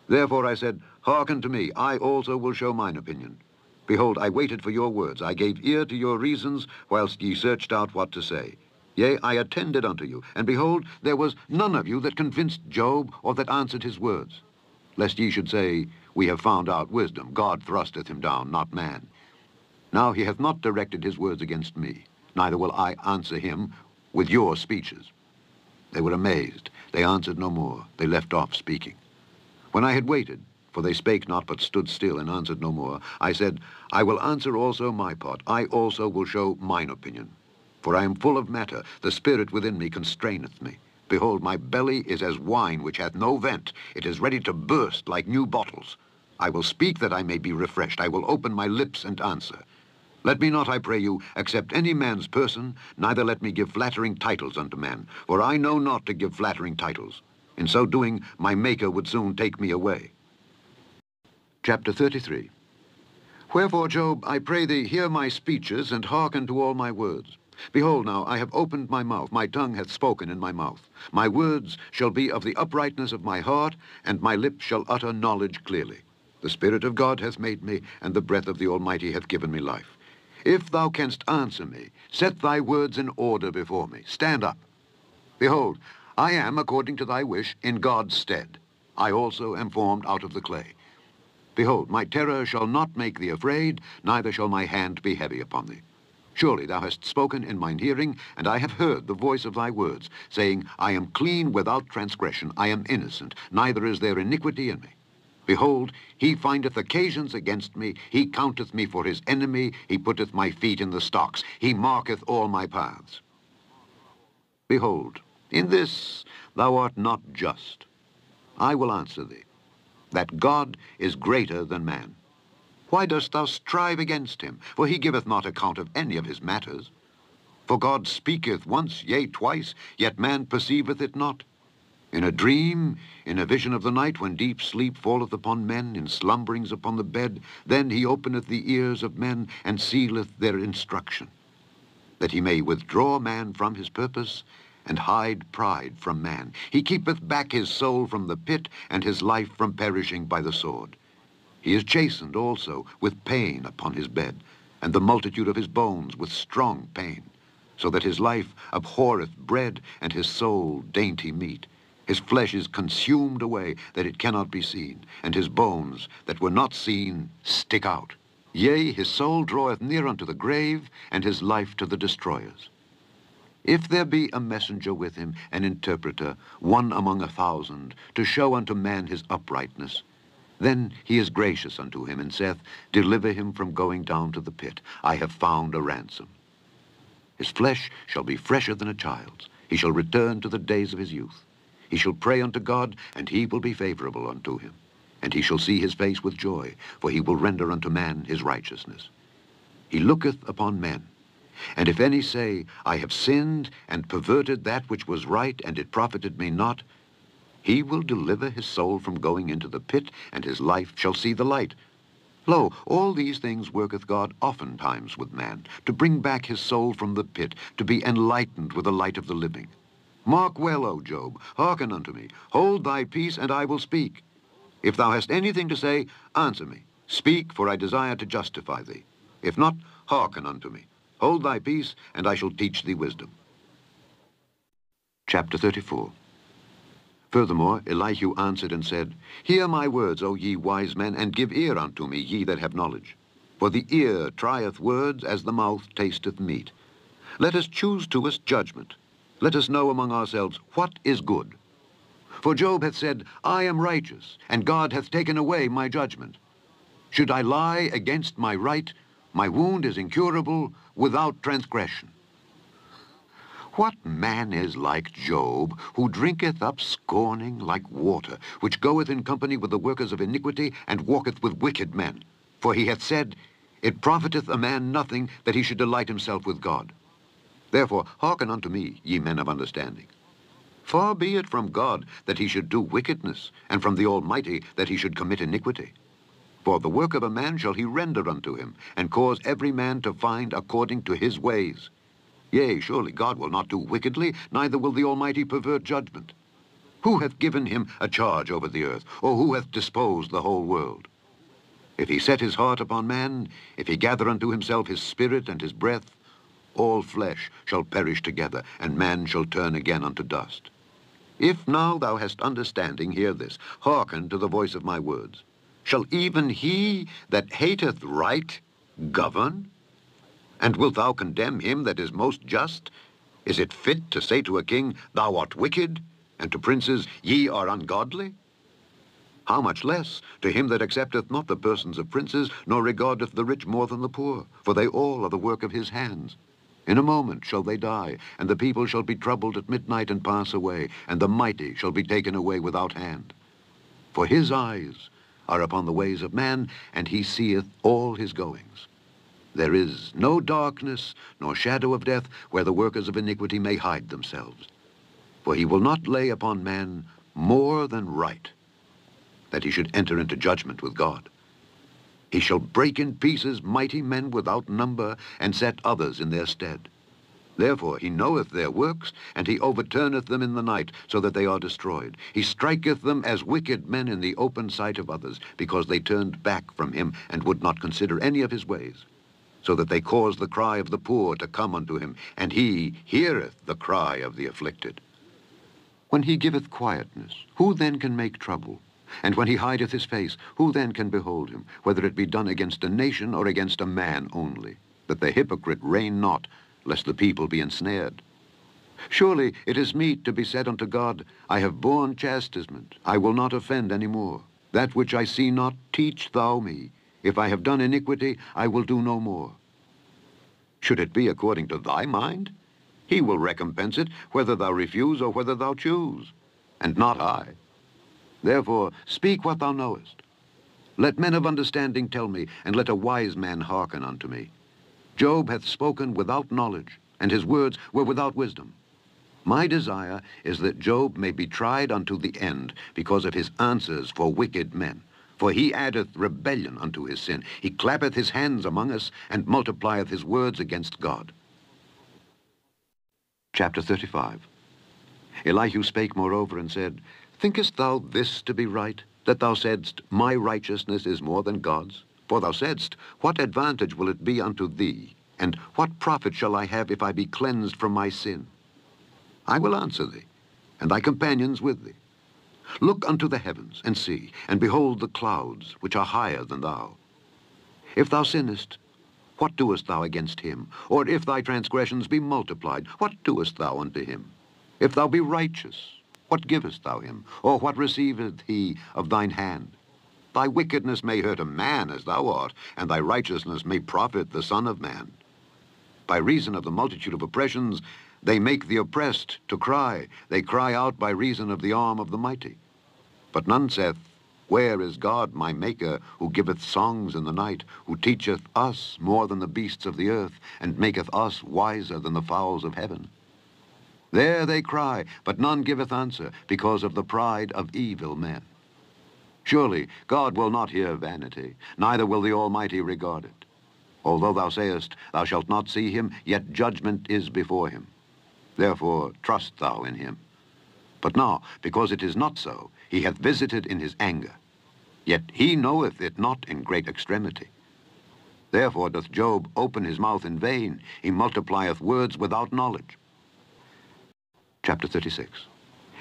Therefore I said, hearken to me, I also will show mine opinion. Behold, I waited for your words. I gave ear to your reasons, whilst ye searched out what to say. Yea, I attended unto you, and behold, there was none of you that convinced Job, or that answered his words. Lest ye should say, we have found out wisdom, God thrusteth him down, not man. Now he hath not directed his words against me, neither will I answer him with your speeches. They were amazed, they answered no more, they left off speaking. When I had waited, for they spake not, but stood still, and answered no more, I said, I will answer also my part, I also will show mine opinion. For I am full of matter, the spirit within me constraineth me. Behold, my belly is as wine which hath no vent, it is ready to burst like new bottles. I will speak that I may be refreshed, I will open my lips and answer. Let me not, I pray you, accept any man's person, neither let me give flattering titles unto man, for I know not to give flattering titles. In so doing, my Maker would soon take me away. Chapter 33. Wherefore, Job, I pray thee, hear my speeches, and hearken to all my words. Behold now, I have opened my mouth, my tongue hath spoken in my mouth. My words shall be of the uprightness of my heart, and my lips shall utter knowledge clearly. The Spirit of God hath made me, and the breath of the Almighty hath given me life. If thou canst answer me, set thy words in order before me. Stand up. Behold, I am, according to thy wish, in God's stead. I also am formed out of the clay. Behold, my terror shall not make thee afraid, neither shall my hand be heavy upon thee. Surely thou hast spoken in mine hearing, and I have heard the voice of thy words, saying, I am clean without transgression, I am innocent, neither is there iniquity in me. Behold, he findeth occasions against me, he counteth me for his enemy, he putteth my feet in the stocks, he marketh all my paths. Behold, in this thou art not just. I will answer thee, that God is greater than man. Why dost thou strive against him? For he giveth not account of any of his matters. For God speaketh once, yea, twice, yet man perceiveth it not. In a dream, in a vision of the night, when deep sleep falleth upon men, in slumberings upon the bed, then he openeth the ears of men, and sealeth their instruction, that he may withdraw man from his purpose, and hide pride from man. He keepeth back his soul from the pit, and his life from perishing by the sword. He is chastened also with pain upon his bed, and the multitude of his bones with strong pain, so that his life abhorreth bread, and his soul dainty meat. His flesh is consumed away, that it cannot be seen, and his bones that were not seen stick out. Yea, his soul draweth near unto the grave, and his life to the destroyers. If there be a messenger with him, an interpreter, one among 1,000, to show unto man his uprightness, then he is gracious unto him, and saith, deliver him from going down to the pit. I have found a ransom. His flesh shall be fresher than a child's. He shall return to the days of his youth. He shall pray unto God, and he will be favorable unto him. And he shall see his face with joy, for he will render unto man his righteousness. He looketh upon men. And if any say, I have sinned, and perverted that which was right, and it profited me not, he will deliver his soul from going into the pit, and his life shall see the light. Lo, all these things worketh God oftentimes with man, to bring back his soul from the pit, to be enlightened with the light of the living. Mark well, O Job, hearken unto me. Hold thy peace, and I will speak. If thou hast anything to say, answer me. Speak, for I desire to justify thee. If not, hearken unto me. Hold thy peace, and I shall teach thee wisdom. Chapter 34. Furthermore, Elihu answered and said, hear my words, O ye wise men, and give ear unto me, ye that have knowledge. For the ear trieth words as the mouth tasteth meat. Let us choose to us judgment. Let us know among ourselves what is good. For Job hath said, I am righteous, and God hath taken away my judgment. Should I lie against my right, my wound is incurable without transgression. What man is like Job, who drinketh up scorning like water, which goeth in company with the workers of iniquity, and walketh with wicked men? For he hath said, It profiteth a man nothing that he should delight himself with God. Therefore hearken unto me, ye men of understanding. Far be it from God that he should do wickedness, and from the Almighty that he should commit iniquity. For the work of a man shall he render unto him, and cause every man to find according to his ways. Yea, surely God will not do wickedly, neither will the Almighty pervert judgment. Who hath given him a charge over the earth, or who hath disposed the whole world? If he set his heart upon man, if he gather unto himself his spirit and his breath, all flesh shall perish together, and man shall turn again unto dust. If now thou hast understanding, hear this, hearken to the voice of my words. Shall even he that hateth right govern? And wilt thou condemn him that is most just? Is it fit to say to a king, Thou art wicked, and to princes, Ye are ungodly? How much less to him that accepteth not the persons of princes, nor regardeth the rich more than the poor, for they all are the work of his hands. In a moment shall they die, and the people shall be troubled at midnight and pass away, and the mighty shall be taken away without hand. For his eyes are upon the ways of man, and he seeth all his goings. There is no darkness, nor shadow of death, where the workers of iniquity may hide themselves. For he will not lay upon man more than right, that he should enter into judgment with God. He shall break in pieces mighty men without number, and set others in their stead. Therefore he knoweth their works, and he overturneth them in the night, so that they are destroyed. He striketh them as wicked men in the open sight of others, because they turned back from him, and would not consider any of his ways, so that they cause the cry of the poor to come unto him, and he heareth the cry of the afflicted. When he giveth quietness, who then can make trouble? And when he hideth his face, who then can behold him, whether it be done against a nation or against a man only, that the hypocrite reign not, lest the people be ensnared? Surely it is meet to be said unto God, I have borne chastisement, I will not offend any more. That which I see not, teach thou me. If I have done iniquity, I will do no more. Should it be according to thy mind? He will recompense it, whether thou refuse or whether thou choose, and not I. Therefore speak what thou knowest. Let men of understanding tell me, and let a wise man hearken unto me. Job hath spoken without knowledge, and his words were without wisdom. My desire is that Job may be tried unto the end, because of his answers for wicked men. For he addeth rebellion unto his sin. He clappeth his hands among us, and multiplieth his words against God. Chapter 35. Elihu spake moreover and said, Thinkest thou this to be right, that thou saidst, My righteousness is more than God's? For thou saidst, What advantage will it be unto thee? And what profit shall I have if I be cleansed from my sin? I will answer thee, and thy companions with thee. Look unto the heavens, and see, and behold the clouds, which are higher than thou. If thou sinnest, what doest thou against him? Or if thy transgressions be multiplied, what doest thou unto him? If thou be righteous, what givest thou him? Or what receiveth he of thine hand? Thy wickedness may hurt a man as thou art, and thy righteousness may profit the Son of Man. By reason of the multitude of oppressions, they make the oppressed to cry. They cry out by reason of the arm of the mighty. But none saith, Where is God, my Maker, who giveth songs in the night, who teacheth us more than the beasts of the earth, and maketh us wiser than the fowls of heaven? There they cry, but none giveth answer, because of the pride of evil men. Surely God will not hear vanity, neither will the Almighty regard it. Although thou sayest, Thou shalt not see him, yet judgment is before him. Therefore trust thou in him. But now, because it is not so, he hath visited in his anger. Yet he knoweth it not in great extremity. Therefore doth Job open his mouth in vain. He multiplieth words without knowledge. Chapter 36.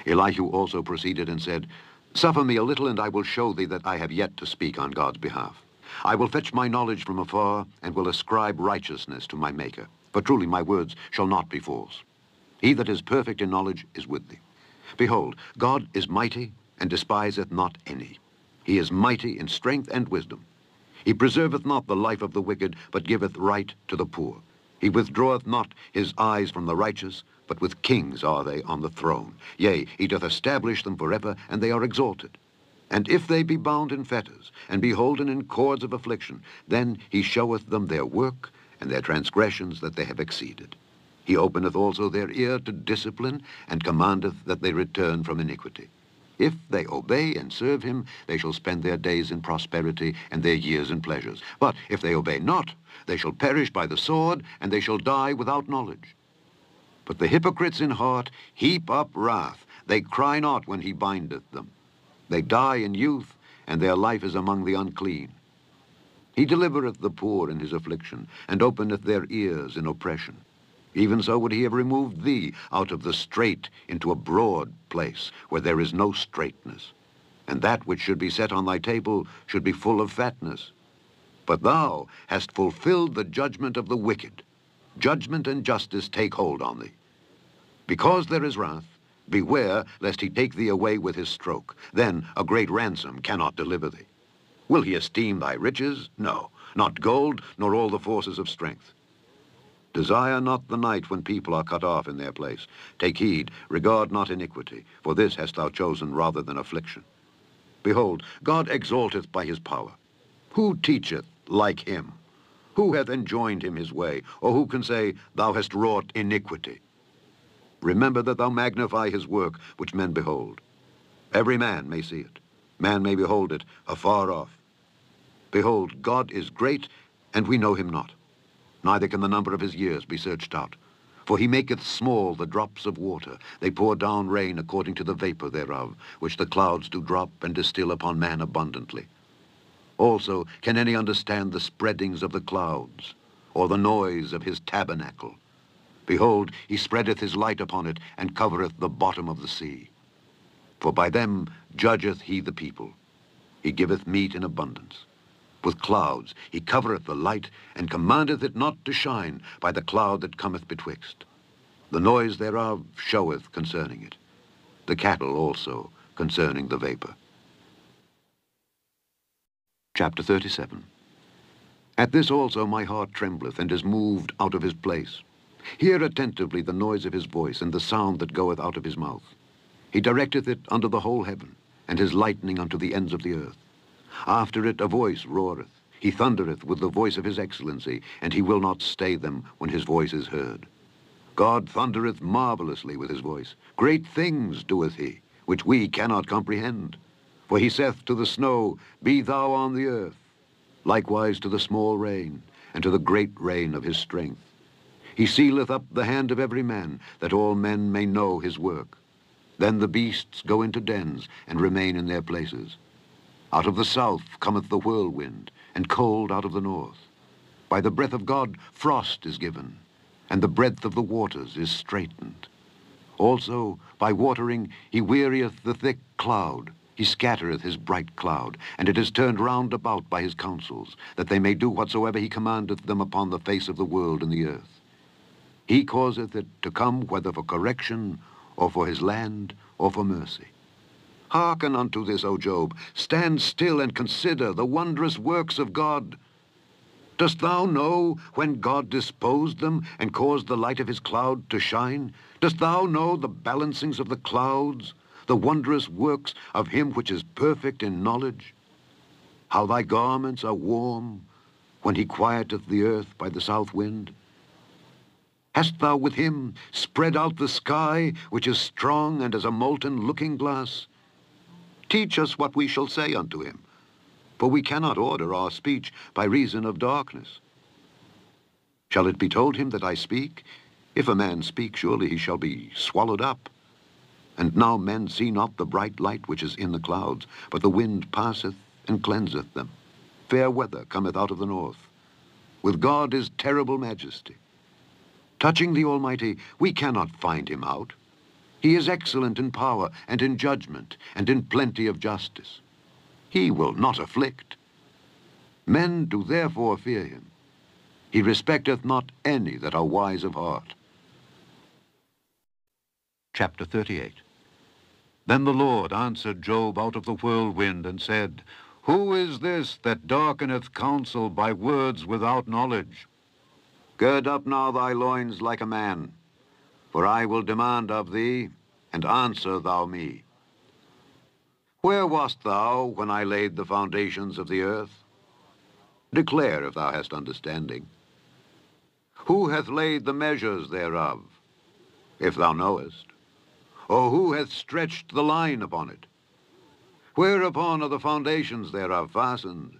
Elihu also proceeded and said, Suffer me a little, and I will show thee that I have yet to speak on God's behalf. I will fetch my knowledge from afar, and will ascribe righteousness to my Maker. For truly my words shall not be false. He that is perfect in knowledge is with thee. Behold, God is mighty, and despiseth not any. He is mighty in strength and wisdom. He preserveth not the life of the wicked, but giveth right to the poor. He withdraweth not his eyes from the righteous, but with kings are they on the throne. Yea, he doth establish them forever, and they are exalted. And if they be bound in fetters, and be holden in cords of affliction, then he showeth them their work, and their transgressions that they have exceeded. He openeth also their ear to discipline, and commandeth that they return from iniquity. If they obey and serve him, they shall spend their days in prosperity, and their years in pleasures. But if they obey not, they shall perish by the sword, and they shall die without knowledge. But the hypocrites in heart heap up wrath. They cry not when he bindeth them. They die in youth, and their life is among the unclean. He delivereth the poor in his affliction, and openeth their ears in oppression. Even so would he have removed thee out of the strait into a broad place, where there is no straightness. And that which should be set on thy table should be full of fatness. But thou hast fulfilled the judgment of the wicked. Judgment and justice take hold on thee. Because there is wrath, beware lest he take thee away with his stroke. Then a great ransom cannot deliver thee. Will he esteem thy riches? No, not gold, nor all the forces of strength. Desire not the night when people are cut off in their place. Take heed, regard not iniquity, for this hast thou chosen rather than affliction. Behold, God exalteth by his power. Who teacheth like him? Who hath enjoined him his way? Or who can say, Thou hast wrought iniquity? Remember that thou magnify his work, which men behold. Every man may see it. Man may behold it afar off. Behold, God is great, and we know him not. Neither can the number of his years be searched out. For he maketh small the drops of water. They pour down rain according to the vapor thereof, which the clouds do drop and distill upon man abundantly. Also can any understand the spreadings of the clouds, or the noise of his tabernacle? Behold, he spreadeth his light upon it, and covereth the bottom of the sea. For by them judgeth he the people. He giveth meat in abundance. With clouds he covereth the light, and commandeth it not to shine by the cloud that cometh betwixt. The noise thereof showeth concerning it. The cattle also concerning the vapor. Chapter 37. At this also my heart trembleth, and is moved out of his place. Hear attentively the noise of his voice, and the sound that goeth out of his mouth. He directeth it unto the whole heaven, and his lightning unto the ends of the earth. After it a voice roareth. He thundereth with the voice of his excellency, and he will not stay them when his voice is heard. God thundereth marvelously with his voice. Great things doeth he, which we cannot comprehend. For he saith to the snow, Be thou on the earth. Likewise to the small rain, and to the great rain of his strength. He sealeth up the hand of every man, that all men may know his work. Then the beasts go into dens, and remain in their places. Out of the south cometh the whirlwind, and cold out of the north. By the breath of God frost is given, and the breadth of the waters is straitened. Also by watering he wearieth the thick cloud. He scattereth his bright cloud, and it is turned round about by his counsels, that they may do whatsoever he commandeth them upon the face of the world and the earth. He causeth it to come whether for correction, or for his land, or for mercy. Hearken unto this, O Job. Stand still and consider the wondrous works of God. Dost thou know when God disposed them, and caused the light of his cloud to shine? Dost thou know the balancings of the clouds, the wondrous works of him which is perfect in knowledge? How thy garments are warm, when he quieteth the earth by the south wind? Hast thou with him spread out the sky, which is strong and as a molten looking-glass? Teach us what we shall say unto him, for we cannot order our speech by reason of darkness. Shall it be told him that I speak? If a man speak, surely he shall be swallowed up. And now men see not the bright light which is in the clouds, but the wind passeth and cleanseth them. Fair weather cometh out of the north. With God is terrible majesty. Touching the Almighty, we cannot find him out. He is excellent in power and in judgment and in plenty of justice. He will not afflict. Men do therefore fear him. He respecteth not any that are wise of heart. Chapter 38. Then the Lord answered Job out of the whirlwind and said, Who is this that darkeneth counsel by words without knowledge? Gird up now thy loins like a man, for I will demand of thee, and answer thou me. Where wast thou when I laid the foundations of the earth? Declare if thou hast understanding. Who hath laid the measures thereof, if thou knowest? Or who hath stretched the line upon it? Whereupon are the foundations thereof fastened?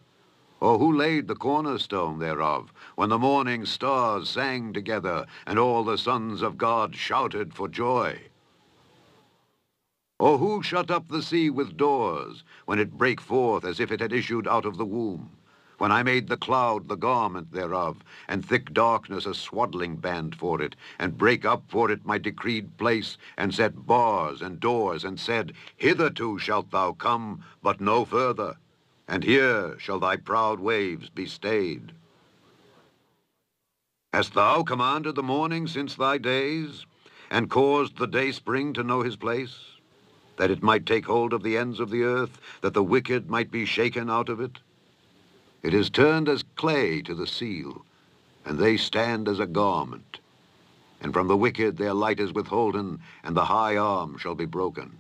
Or who laid the cornerstone thereof, when the morning stars sang together, and all the sons of God shouted for joy? Or who shut up the sea with doors, when it brake forth as if it had issued out of the womb? When I made the cloud the garment thereof, and thick darkness a swaddling band for it, and brake up for it my decreed place, and set bars and doors, and said, Hitherto shalt thou come, but no further, and here shall thy proud waves be stayed. Hast thou commanded the morning since thy days, and caused the dayspring to know his place, that it might take hold of the ends of the earth, that the wicked might be shaken out of it? It is turned as clay to the seal, and they stand as a garment. And from the wicked their light is withholden, and the high arm shall be broken.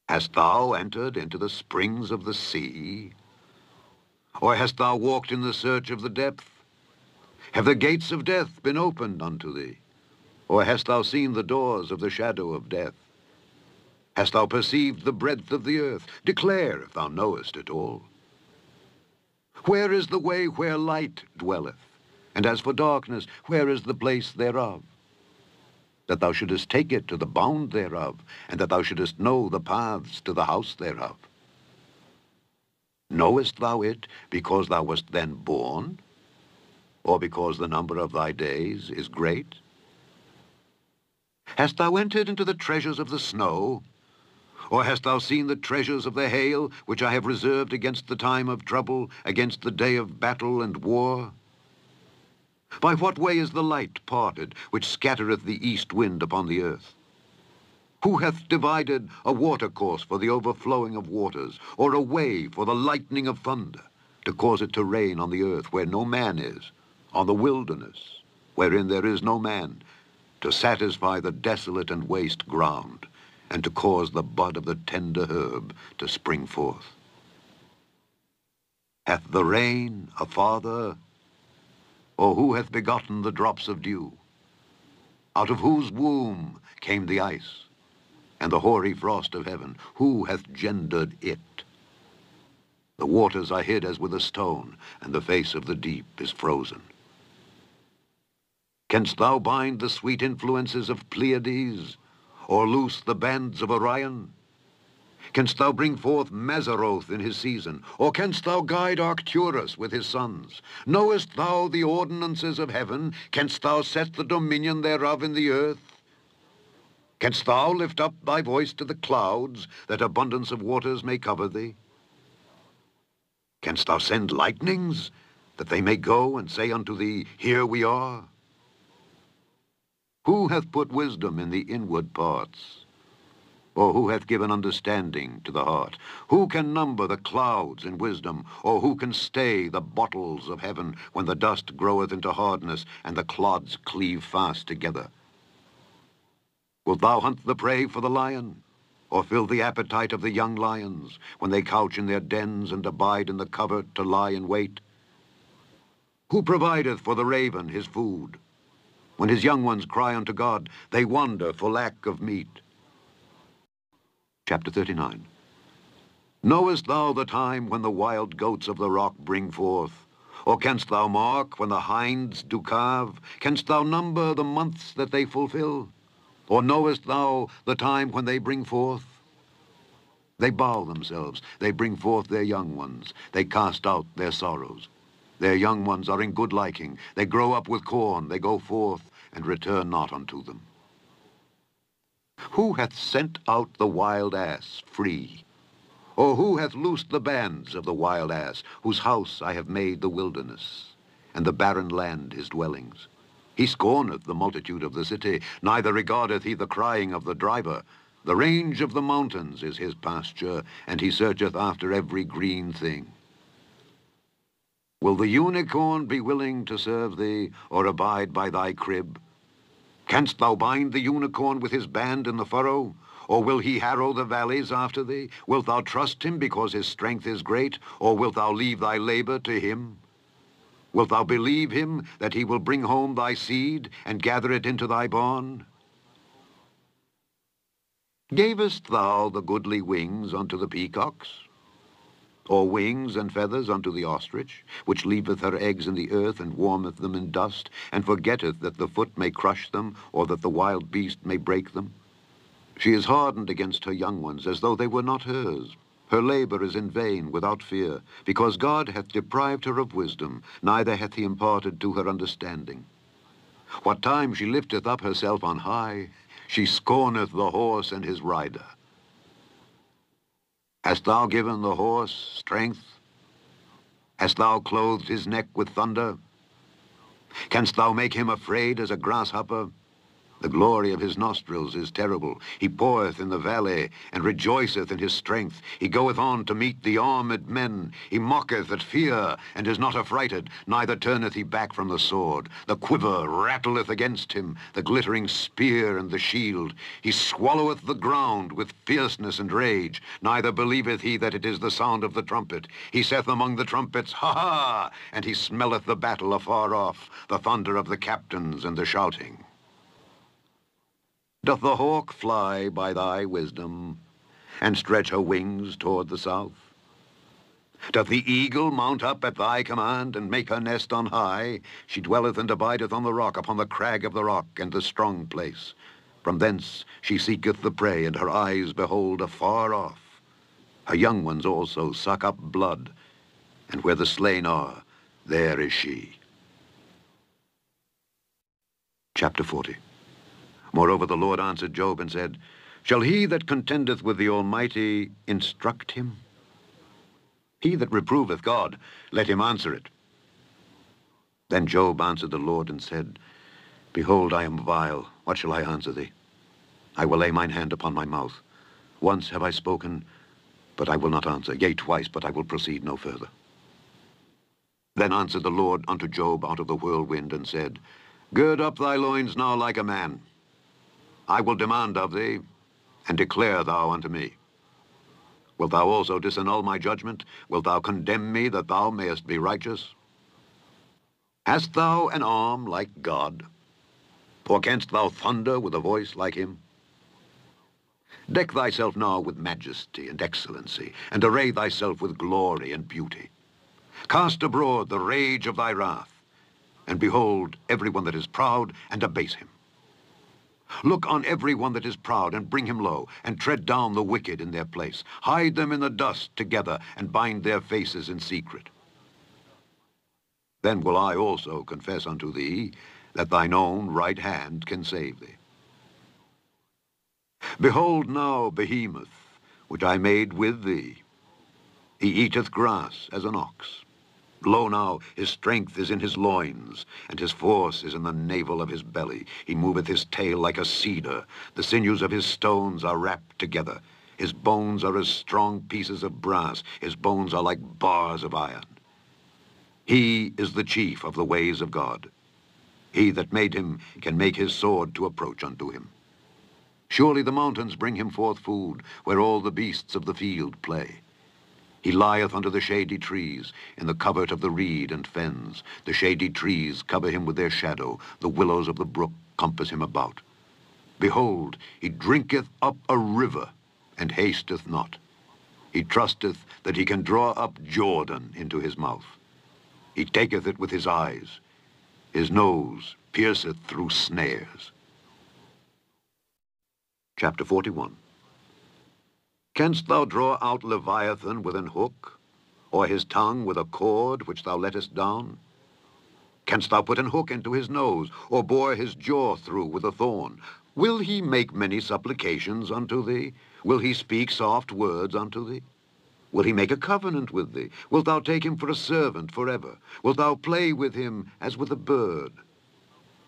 Hast thou entered into the springs of the sea? Or hast thou walked in the search of the depth? Have the gates of death been opened unto thee? Or hast thou seen the doors of the shadow of death? Hast thou perceived the breadth of the earth? Declare if thou knowest it all. Where is the way where light dwelleth? And as for darkness, where is the place thereof? That thou shouldest take it to the bound thereof, and that thou shouldest know the paths to the house thereof. Knowest thou it because thou wast then born? Or because the number of thy days is great? Hast thou entered into the treasures of the snow? Or hast thou seen the treasures of the hail, which I have reserved against the time of trouble, against the day of battle and war? By what way is the light parted, which scattereth the east wind upon the earth? Who hath divided a watercourse for the overflowing of waters, or a way for the lightning of thunder, to cause it to rain on the earth where no man is, on the wilderness, wherein there is no man, to satisfy the desolate and waste ground, and to cause the bud of the tender herb to spring forth? Hath the rain a father? Or who hath begotten the drops of dew? Out of whose womb came the ice, and the hoary frost of heaven? Who hath gendered it? The waters are hid as with a stone, and the face of the deep is frozen. Canst thou bind the sweet influences of Pleiades, or loose the bands of Orion? Canst thou bring forth Mazzaroth in his season? Or canst thou guide Arcturus with his sons? Knowest thou the ordinances of heaven? Canst thou set the dominion thereof in the earth? Canst thou lift up thy voice to the clouds, that abundance of waters may cover thee? Canst thou send lightnings, that they may go and say unto thee, Here we are? Who hath put wisdom in the inward parts? Or who hath given understanding to the heart? Who can number the clouds in wisdom? Or who can stay the bottles of heaven, when the dust groweth into hardness, and the clods cleave fast together? Wilt thou hunt the prey for the lion? Or fill the appetite of the young lions, when they couch in their dens and abide in the covert to lie in wait? Who provideth for the raven his food? When his young ones cry unto God, they wander for lack of meat. Chapter 39. Knowest thou the time when the wild goats of the rock bring forth? Or canst thou mark when the hinds do calve? Canst thou number the months that they fulfill? Or knowest thou the time when they bring forth? They bow themselves, they bring forth their young ones, they cast out their sorrows. Their young ones are in good liking. They grow up with corn. They go forth and return not unto them. Who hath sent out the wild ass free? Or who hath loosed the bands of the wild ass, whose house I have made the wilderness, and the barren land his dwellings? He scorneth the multitude of the city, neither regardeth he the crying of the driver. The range of the mountains is his pasture, and he searcheth after every green thing. Will the unicorn be willing to serve thee, or abide by thy crib? Canst thou bind the unicorn with his band in the furrow? Or will he harrow the valleys after thee? Wilt thou trust him because his strength is great? Or wilt thou leave thy labor to him? Wilt thou believe him that he will bring home thy seed, and gather it into thy barn? Gavest thou the goodly wings unto the peacocks? Or wings and feathers unto the ostrich, which leaveth her eggs in the earth, and warmeth them in dust, and forgetteth that the foot may crush them, or that the wild beast may break them? She is hardened against her young ones, as though they were not hers. Her labor is in vain, without fear, because God hath deprived her of wisdom, neither hath he imparted to her understanding. What time she lifteth up herself on high, she scorneth the horse and his rider. Hast thou given the horse strength? Hast thou clothed his neck with thunder? Canst thou make him afraid as a grasshopper? The glory of his nostrils is terrible. He poureth in the valley, and rejoiceth in his strength. He goeth on to meet the armed men. He mocketh at fear, and is not affrighted, neither turneth he back from the sword. The quiver rattleth against him, the glittering spear and the shield. He swalloweth the ground with fierceness and rage, neither believeth he that it is the sound of the trumpet. He saith among the trumpets, Ha ha! And he smelleth the battle afar off, the thunder of the captains and the shouting. Doth the hawk fly by thy wisdom, and stretch her wings toward the south? Doth the eagle mount up at thy command, and make her nest on high? She dwelleth and abideth on the rock, upon the crag of the rock, and the strong place. From thence she seeketh the prey, and her eyes behold afar off. Her young ones also suck up blood, and where the slain are, there is she. Chapter 40. Moreover, the Lord answered Job and said, Shall he that contendeth with the Almighty instruct him? He that reproveth God, let him answer it. Then Job answered the Lord and said, Behold, I am vile. What shall I answer thee? I will lay mine hand upon my mouth. Once have I spoken, but I will not answer. Yea, twice, but I will proceed no further. Then answered the Lord unto Job out of the whirlwind and said, Gird up thy loins now like a man. I will demand of thee, and declare thou unto me. Wilt thou also disannul my judgment? Wilt thou condemn me that thou mayest be righteous? Hast thou an arm like God? Or canst thou thunder with a voice like him? Deck thyself now with majesty and excellency, and array thyself with glory and beauty. Cast abroad the rage of thy wrath, and behold every one that is proud, and abase him. Look on every one that is proud, and bring him low, and tread down the wicked in their place. Hide them in the dust together, and bind their faces in secret. Then will I also confess unto thee that thine own right hand can save thee. Behold now Behemoth, which I made with thee. He eateth grass as an ox. Lo now, his strength is in his loins, and his force is in the navel of his belly. He moveth his tail like a cedar. The sinews of his stones are wrapped together. His bones are as strong pieces of brass. His bones are like bars of iron. He is the chief of the ways of God. He that made him can make his sword to approach unto him. Surely the mountains bring him forth food, where all the beasts of the field play. He lieth under the shady trees, in the covert of the reed and fens. The shady trees cover him with their shadow. The willows of the brook compass him about. Behold, he drinketh up a river, and hasteth not. He trusteth that he can draw up Jordan into his mouth. He taketh it with his eyes. His nose pierceth through snares. Chapter 41. Canst thou draw out Leviathan with an hook, or his tongue with a cord which thou lettest down? Canst thou put an hook into his nose, or bore his jaw through with a thorn? Will he make many supplications unto thee? Will he speak soft words unto thee? Will he make a covenant with thee? Wilt thou take him for a servant forever? Wilt thou play with him as with a bird?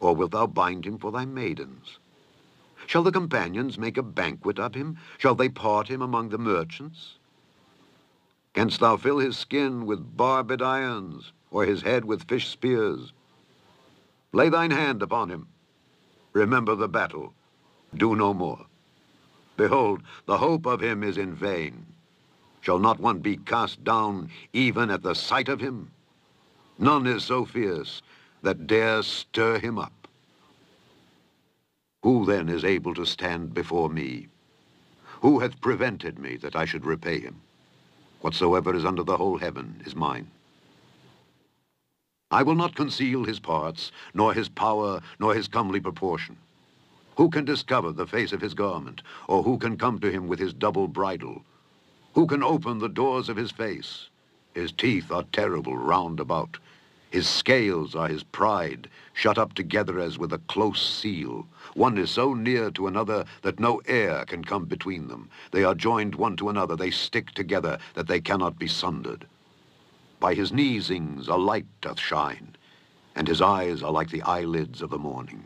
Or wilt thou bind him for thy maidens? Shall the companions make a banquet of him? Shall they part him among the merchants? Canst thou fill his skin with barbed irons, or his head with fish spears? Lay thine hand upon him. Remember the battle. Do no more. Behold, the hope of him is in vain. Shall not one be cast down even at the sight of him? None is so fierce that dares stir him up. Who then is able to stand before me? Who hath prevented me that I should repay him? Whatsoever is under the whole heaven is mine. I will not conceal his parts, nor his power, nor his comely proportion. Who can discover the face of his garment, or who can come to him with his double bridle? Who can open the doors of his face? His teeth are terrible round about. His scales are his pride, shut up together as with a close seal. One is so near to another that no air can come between them. They are joined one to another, they stick together, that they cannot be sundered. By his neesings a light doth shine, and his eyes are like the eyelids of the morning.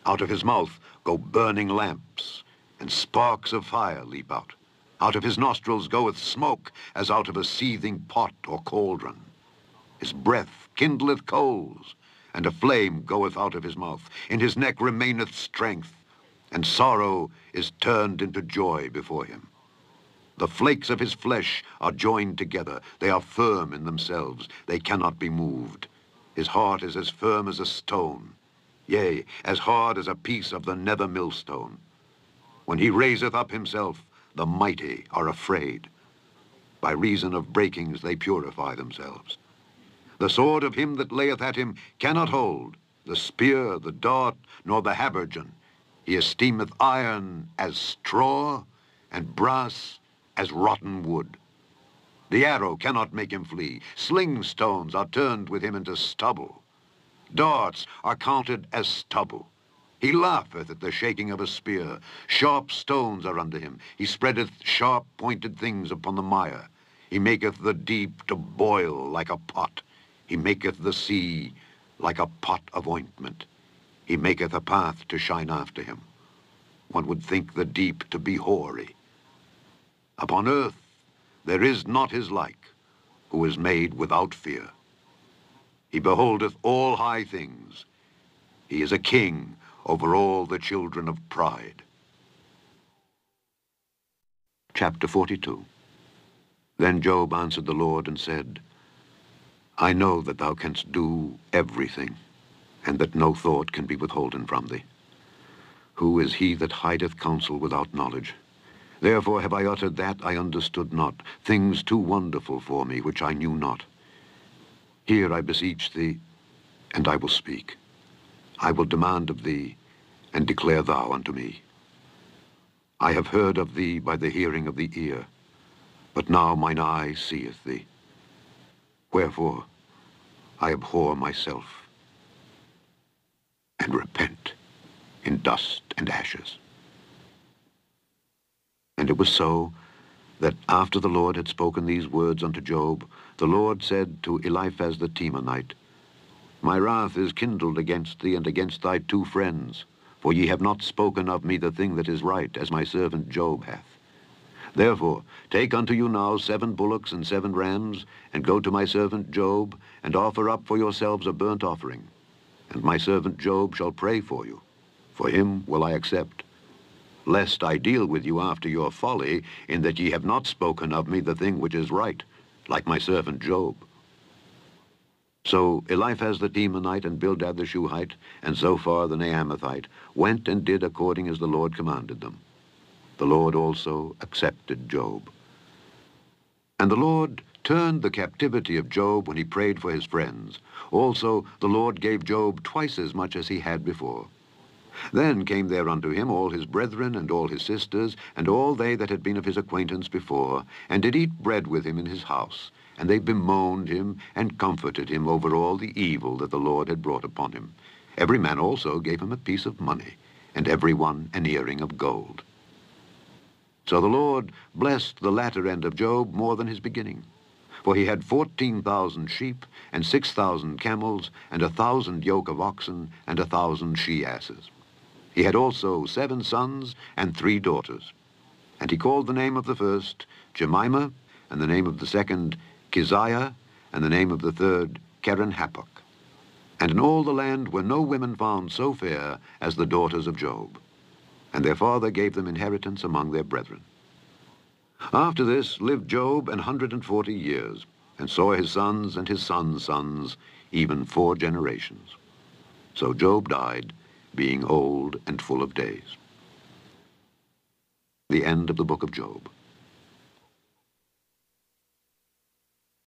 Out of his mouth go burning lamps, and sparks of fire leap out. Out of his nostrils goeth smoke, as out of a seething pot or cauldron. His breath kindleth coals, and a flame goeth out of his mouth. In his neck remaineth strength, and sorrow is turned into joy before him. The flakes of his flesh are joined together. They are firm in themselves. They cannot be moved. His heart is as firm as a stone, yea, as hard as a piece of the nether millstone. When he raiseth up himself, the mighty are afraid. By reason of breakings they purify themselves. The sword of him that layeth at him cannot hold, the spear, the dart, nor the habergeon. He esteemeth iron as straw, and brass as rotten wood. The arrow cannot make him flee. Sling stones are turned with him into stubble. Darts are counted as stubble. He laugheth at the shaking of a spear. Sharp stones are under him. He spreadeth sharp pointed things upon the mire. He maketh the deep to boil like a pot. He maketh the sea like a pot of ointment. He maketh a path to shine after him. One would think the deep to be hoary. Upon earth there is not his like, who is made without fear. He beholdeth all high things. He is a king over all the children of pride. Chapter 42. Then Job answered the Lord and said, I know that thou canst do everything, and that no thought can be withholden from thee. Who is he that hideth counsel without knowledge? Therefore have I uttered that I understood not, things too wonderful for me, which I knew not. Hear, I beseech thee, and I will speak. I will demand of thee, and declare thou unto me. I have heard of thee by the hearing of the ear, but now mine eye seeth thee. Wherefore I abhor myself, and repent in dust and ashes. And it was so, that after the Lord had spoken these words unto Job, the Lord said to Eliphaz the Temanite, My wrath is kindled against thee and against thy two friends, for ye have not spoken of me the thing that is right, as my servant Job hath. Therefore take unto you now 7 bullocks and 7 rams, and go to my servant Job, and offer up for yourselves a burnt offering. And my servant Job shall pray for you. For him will I accept. Lest I deal with you after your folly, in that ye have not spoken of me the thing which is right, like my servant Job. So Eliphaz the Temanite, and Bildad the Shuhite, and Zophar the Naamathite, went and did according as the Lord commanded them. The Lord also accepted Job. And the Lord turned the captivity of Job when he prayed for his friends. Also the Lord gave Job twice as much as he had before. Then came there unto him all his brethren, and all his sisters, and all they that had been of his acquaintance before, and did eat bread with him in his house. And they bemoaned him, and comforted him over all the evil that the Lord had brought upon him. Every man also gave him a piece of money, and every one an earring of gold. So the Lord blessed the latter end of Job more than his beginning. For he had 14,000 sheep, and 6,000 camels, and 1,000 yoke of oxen, and 1,000 she-asses. He had also 7 sons and 3 daughters. And he called the name of the first Jemimah, and the name of the second Keziah, and the name of the third Keren-Happuch. And in all the land were no women found so fair as the daughters of Job. And their father gave them inheritance among their brethren. After this lived Job 140 years, and saw his sons and his sons' sons, even 4 generations. So Job died, being old and full of days. The end of the book of Job.